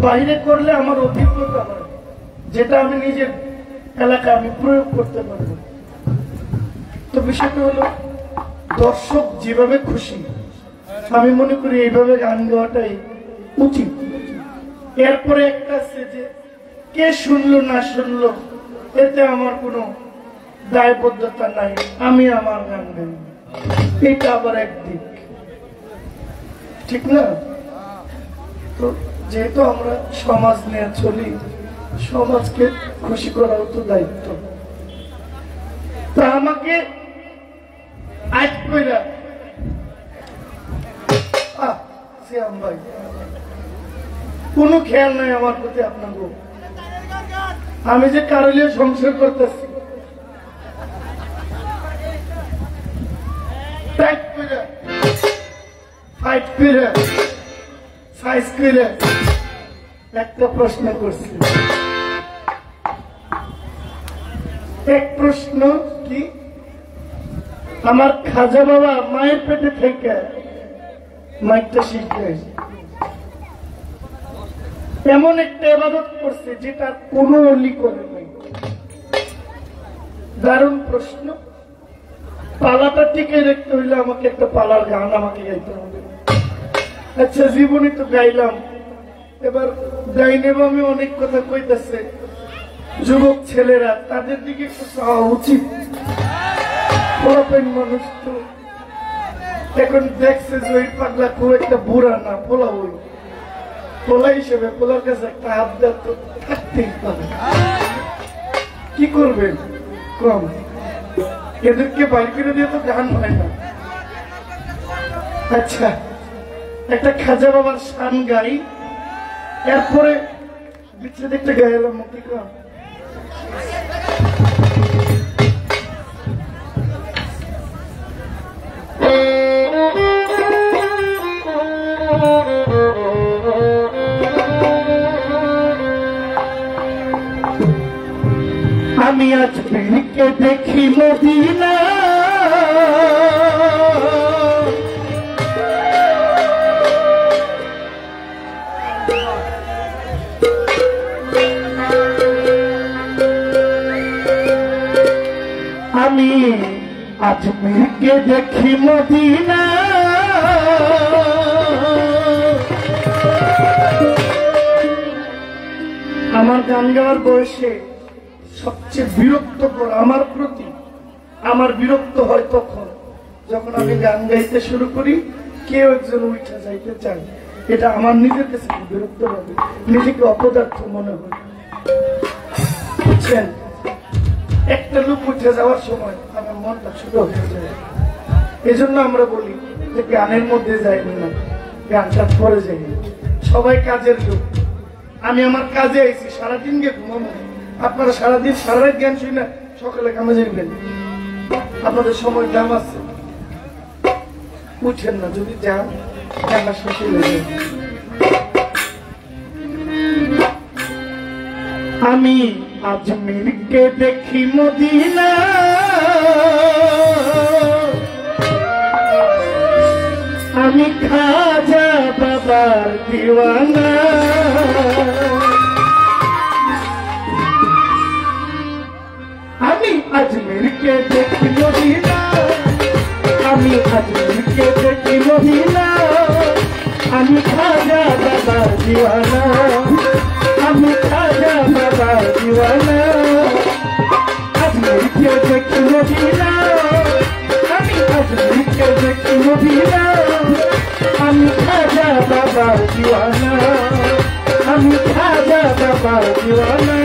বাইরে করলে আমার অভিজ্ঞতা হয়, যেটা আমি নিজের এলাকায় আমি প্রয়োগ করতে পারবো। তো বিষয়টা হলো দর্শক যেভাবে খুশি, আমি মনে করি এইভাবে গান গাওয়াটাই উচিত। এরপরে একটা আছে যে কে শুনলো না শুনলো এতে আমার কোনো দায়বদ্ধতা নাই, আমি আমার গান গাই, এটা আবার একদিক, ঠিক না? তো যেহেতু আমরা সমাজ নিয়ে চলি, সমাজকে খুশি করাও তো দায়িত্ব। তা আমাকে আজ কইরা শ্যাম ভাই কোনো খেয়াল নাই আমার প্রতি আপনার। আমি যে কারলিয়ে সংসার করতেছি একটা প্রশ্ন করছি। এক প্রশ্ন কি, আমার খাজা বাবা মায়ের পেটে থেকে মাইকটা শিখে এমন একটা ইবাদত করছে যেটা কোনো অলি করে নাই। দারুণ প্রশ্ন। পালাটা টিকে রাখতে হইলে আমাকে একটা পালার গান আমাকে গাইতে হবে। আচ্ছা জীবনে তো গাইলাম, এবার গাইনেব। আমি অনেক কথা কইতেছে যুবক ছেলেরা, তাদের দিকে একটু চাওয়া উচিত। মানুষ তো এখন দেখছে যে ওই পাগলা খুব একটা বুড়া না, পোলা ওই পোলা হিসেবে পোলার কাছে একটা আবদার তো থাকতেই পারে। কি করবেন কম, এদেরকে বাইর করে দিয়ে তো গান হয় না। আচ্ছা একটা খাজা বাবার শান গাই, এরপরে বিচ্ছেদ একটা গাইলাম কি কম। আমি আজ পীরকে দেখি মদিনা, আমি আজ পীরকে দেখি মদিনা, আমার গান গাওয়ার বয়সে সবচেয়ে বিরক্তকর আমার প্রতি আমার বিরক্ত হয় তখন যখন আমি গান গাইতে শুরু করি, কেউ একজন উঠে যাইতে চায়। এটা আমার নিজের কাছে বিরক্ত হবে, নিজেকে অপদার্থ মনে হয়। বুঝছেন, একটা লোক উঠে যাওয়ার সময় আমার মনটা ছোট হয়ে যায়। এই জন্য আমরা বলি যে গানের মধ্যে যাই না, গানটা পরে যাই। সবাই কাজের লোক, আমি আমার কাজে আইছি, সারাদিন গিয়ে ঘুমাবো। আপনারা সারাদিন সারা রাত জ্ঞান শুই না, সকালে কামে যাইবেন। আপনাদের সময় দাম আছে, উঠেন না। যদি যান জানা শেষ হয়ে যাবে। আমি আজমিরকে দেখি মদিনা, আমি খাজা বাবার দিওয়ানা, আমি আজমিরকে দেখি মদিনা, আমি আজমিরকে দেখি মদিনা, আমি খাজা বাবার দিওয়ানা, আমি খাজা বাবার দিওয়ানা, আজমিরকে দেখি মদিনা, আমি আজমিরকে দেখি মদিনা, আমি খাজা বাবার দিওয়ানা, আমি খাজা বাবার দিওয়ানা।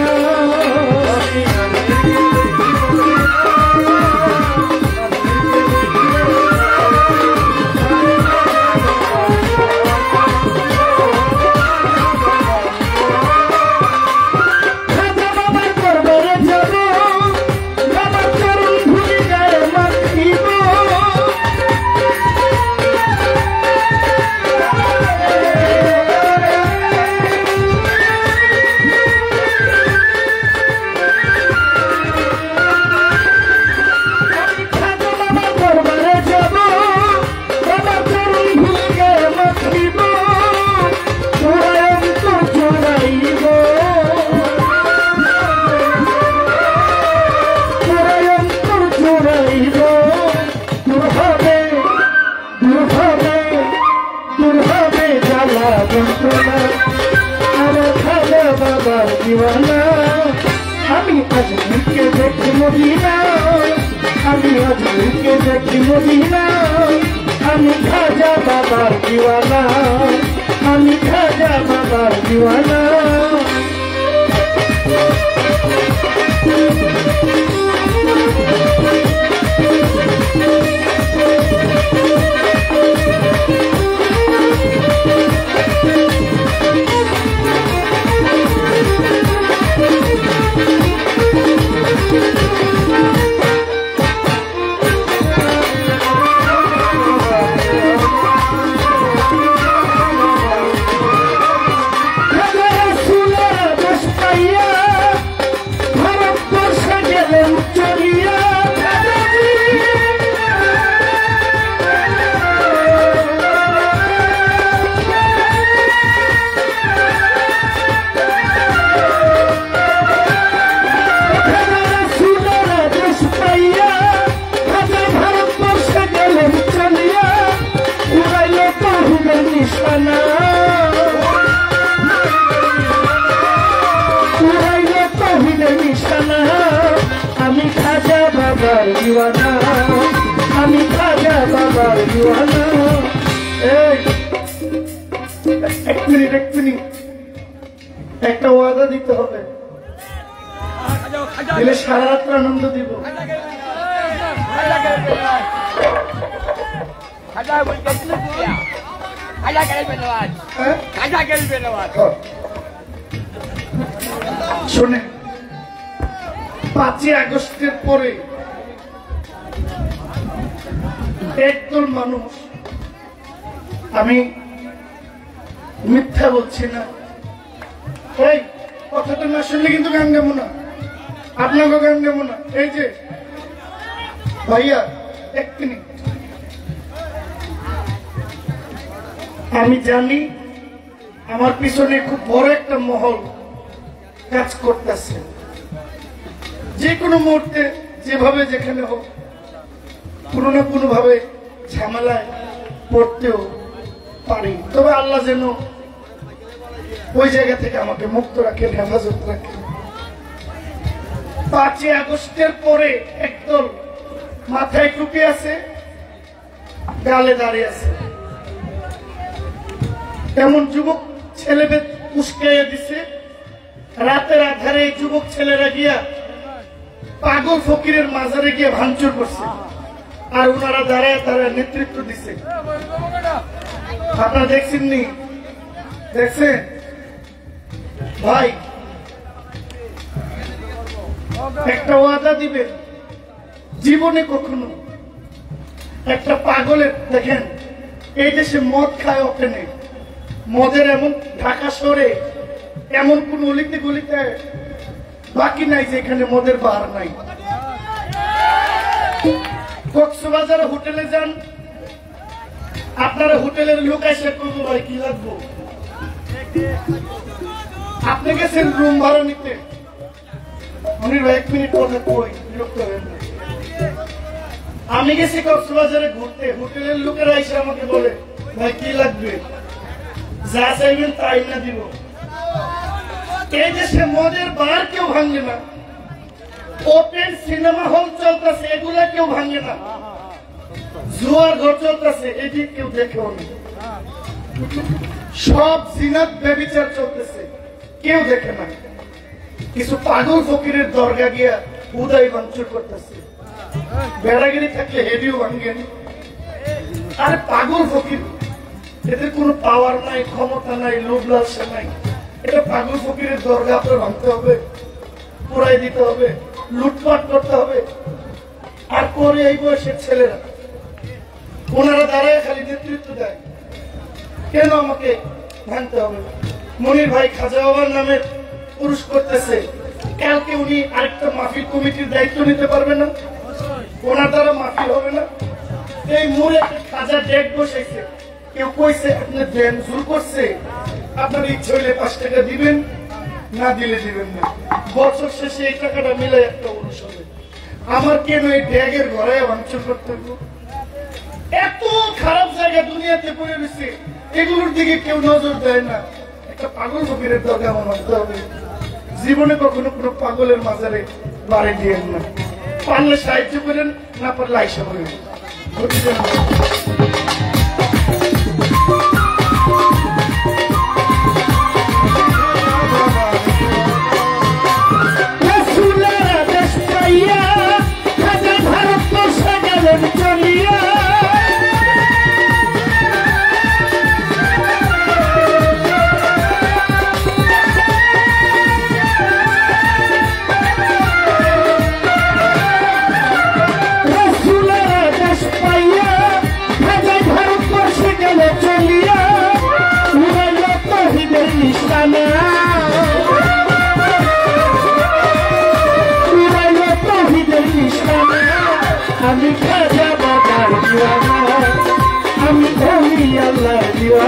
আমি আজমিরকে দেখি মদিনা, আমি আজমিরকে দেখি মদিনা, আমি খাজা বাবার দিওয়ানা, আমি খাজা বাবার দিওয়ানা। আমি খাজা বাবার দিওয়ানা, আমি খাজা বাবার দিওয়ানা। এক মিনিট একটা ওয়াদা দিতে হবে, দিলে সারা রাত্র আনন্দ দিব। শোনে, 5ই আগস্টের পরে একদল মানুষ, আমি মিথ্যা বলছি না, এই কথাটা না শুনলে কিন্তু গান গাবো না, আপনাকে গান গাবো না। এই যে ভাইয়া, এক মিনিট, আমি জানি আমার পিছনে খুব বড় একটা মহল কাজ করতেছে, যে কোনো মুহূর্তে যেভাবে যেখানে হোক কোনো না কোনো ভাবে ঝামেলায় পড়তেও পারি। তবে আল্লাহ যেন ওই জায়গা থেকে আমাকে মুক্ত রাখে, হেফাজত রাখে। 5ই আগস্টের পরে একদল মাথায় টুপি আছে, গালে দাঁড়িয়ে আছে, এমন যুবক ছেলেদের উস্কাইয়া দিছে। রাতের আধারে এই যুবক ছেলেরা গিয়া পাগল ফকিরের মাজারে গিয়ে ভাঙচুর করছে, আর ওনারা দাঁড়ায় তারা নেতৃত্ব দিছে। আপনারা দেখছেন নি? দেখছেন ভাই, একটা ওয়াদা দিবেন, জীবনে কখনো একটা পাগলের, দেখেন এই দেশে মদ খায় ওখানে, মদের এমন ঢাকা শহরে এমন কোন অলিতে গলিতে বাকি নাই যে এখানে মদের বার নাই। কক্সবাজার হোটেলে যান, আপনারা হোটেলের লোক এসে করবো ভাই কি লাগবো, আপনি গেছেন রুম ভাড়া নিতে, মনির ভাই 1 মিনিট কথা কই, বিরক্ত হবেন না। আমি গেছি কক্সবাজারে ঘুরতে, হোটেলের লোকেরা এসে আমাকে বলে ভাই কি লাগবে, যা চাইবেন তাই না দিব। এই দেশে মদের বার কেউ ভাঙে না, ওপেন সিনেমা হল চলতেছে এগুলা কেউ ভাঙে না, জুয়ার ঘর চলতেছে এটি কেউ দেখেও না, সব জিনাত ব্যভিচার চলতেছে কেউ দেখে না। কিছু পাগল ফকিরের দরগা গিয়া উদয় ভাঙচুর করতেছে, বেড়াগিরি থাকলে হেডিও ভাঙেন। আর পাগল ফকির, এদের কোনো পাওয়ার নাই, ক্ষমতা নাই, লোভ লালসা নাই। এটা পাগল ফকিরের দরগা আপনার ভাঙতে হবে, পুরাই দিতে হবে, লুটপাট করতে হবে। আর পরে এই বয়সের ছেলেরা ওনারা দাঁড়ায় খালি নেতৃত্ব দেয়, কেন আমাকে ভাঙতে হবে? মনির ভাই খাজা বাবার নামে পুরুষ করতেছে, কালকে উনি আরেকটা মাহফিল কমিটির দায়িত্ব নিতে পারবে না, ওনার দ্বারা মাহফিল হবে না। এই মোড়ে একটা খাজা ডেক বসেছে, কেউ কইছে আপনি দেন, জোর করছে, আপনার ইচ্ছে হইলে 5 টাকা দিবেন, না দিলে দিবেন না, বছর শেষে এই টাকাটা মিলে একটা অনুষ্ঠানে। আমার কেন এই ড্যাগের ঘরে ভাঙচুর করতে হবে? এত খারাপ জায়গা দুনিয়াতে পড়ে রয়েছে, এগুলোর দিকে কেউ নজর দেয় না। একটা পাগল ফকিরের দরকার আমার মানতে হবে। জীবনে কখনো কোনো পাগলের মাজারে বাড়ি দিয়েন না, পারলে সাহায্য করেন, না পারলে আইসা করেন।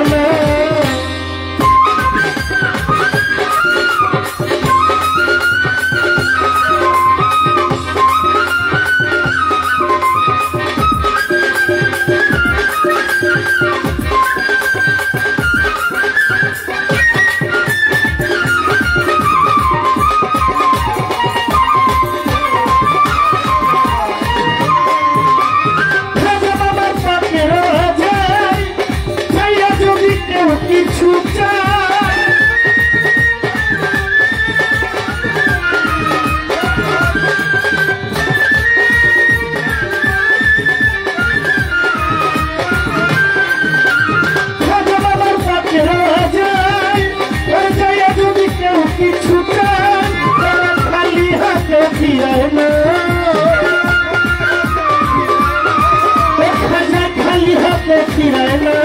দিওয়ানা কিছু চাই বাবার পাশে রাজাই যাইয়া যদি কেউ কিছু চাই খালি হাতে ফিরায় না খালি হাতে ফিরায় না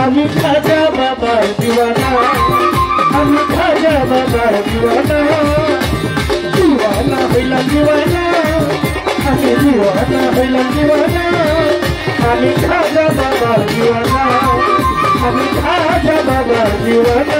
আমি খাজা বাবার দিওয়ানা আমি খাজা বাবার দিওয়ানা দিওয়ানা হইলাম দিওয়ানা আমি দিওয়ানা হইলাম দিওয়ানা আমি খাজা বাবার দিওয়ানা আমি খাজা বাবার দিওয়ানা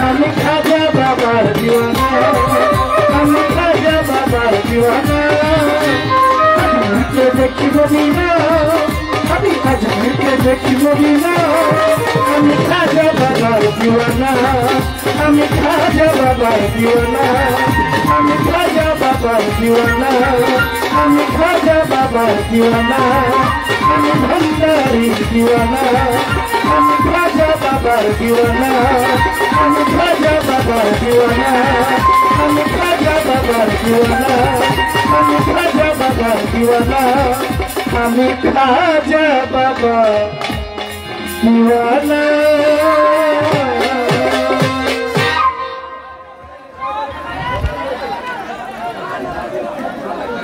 আমি খাজা বাবার দিওয়ানা আমি খাজা বাবার দিওয়ানা আজকে দেখি মদিনা আমি আজকে দেখি মদিনা আমি খাজা বাবার দিওয়ানা আমি খাজা বাবার দিওয়ানা আমি খাজা বাবার দিওয়ানা আমি খাজা বাবার দিওয়ানা আমি ভণ্ডারি দিওয়ানা আমি খাজা বাবার দিওয়ানা আমি খাজা বাবার দিওয়ানা আমি খাজা বাবার দিওয়ানা আমি খাজা বাবার দিওয়ানা আমি খাজা বাবার দিওয়ানা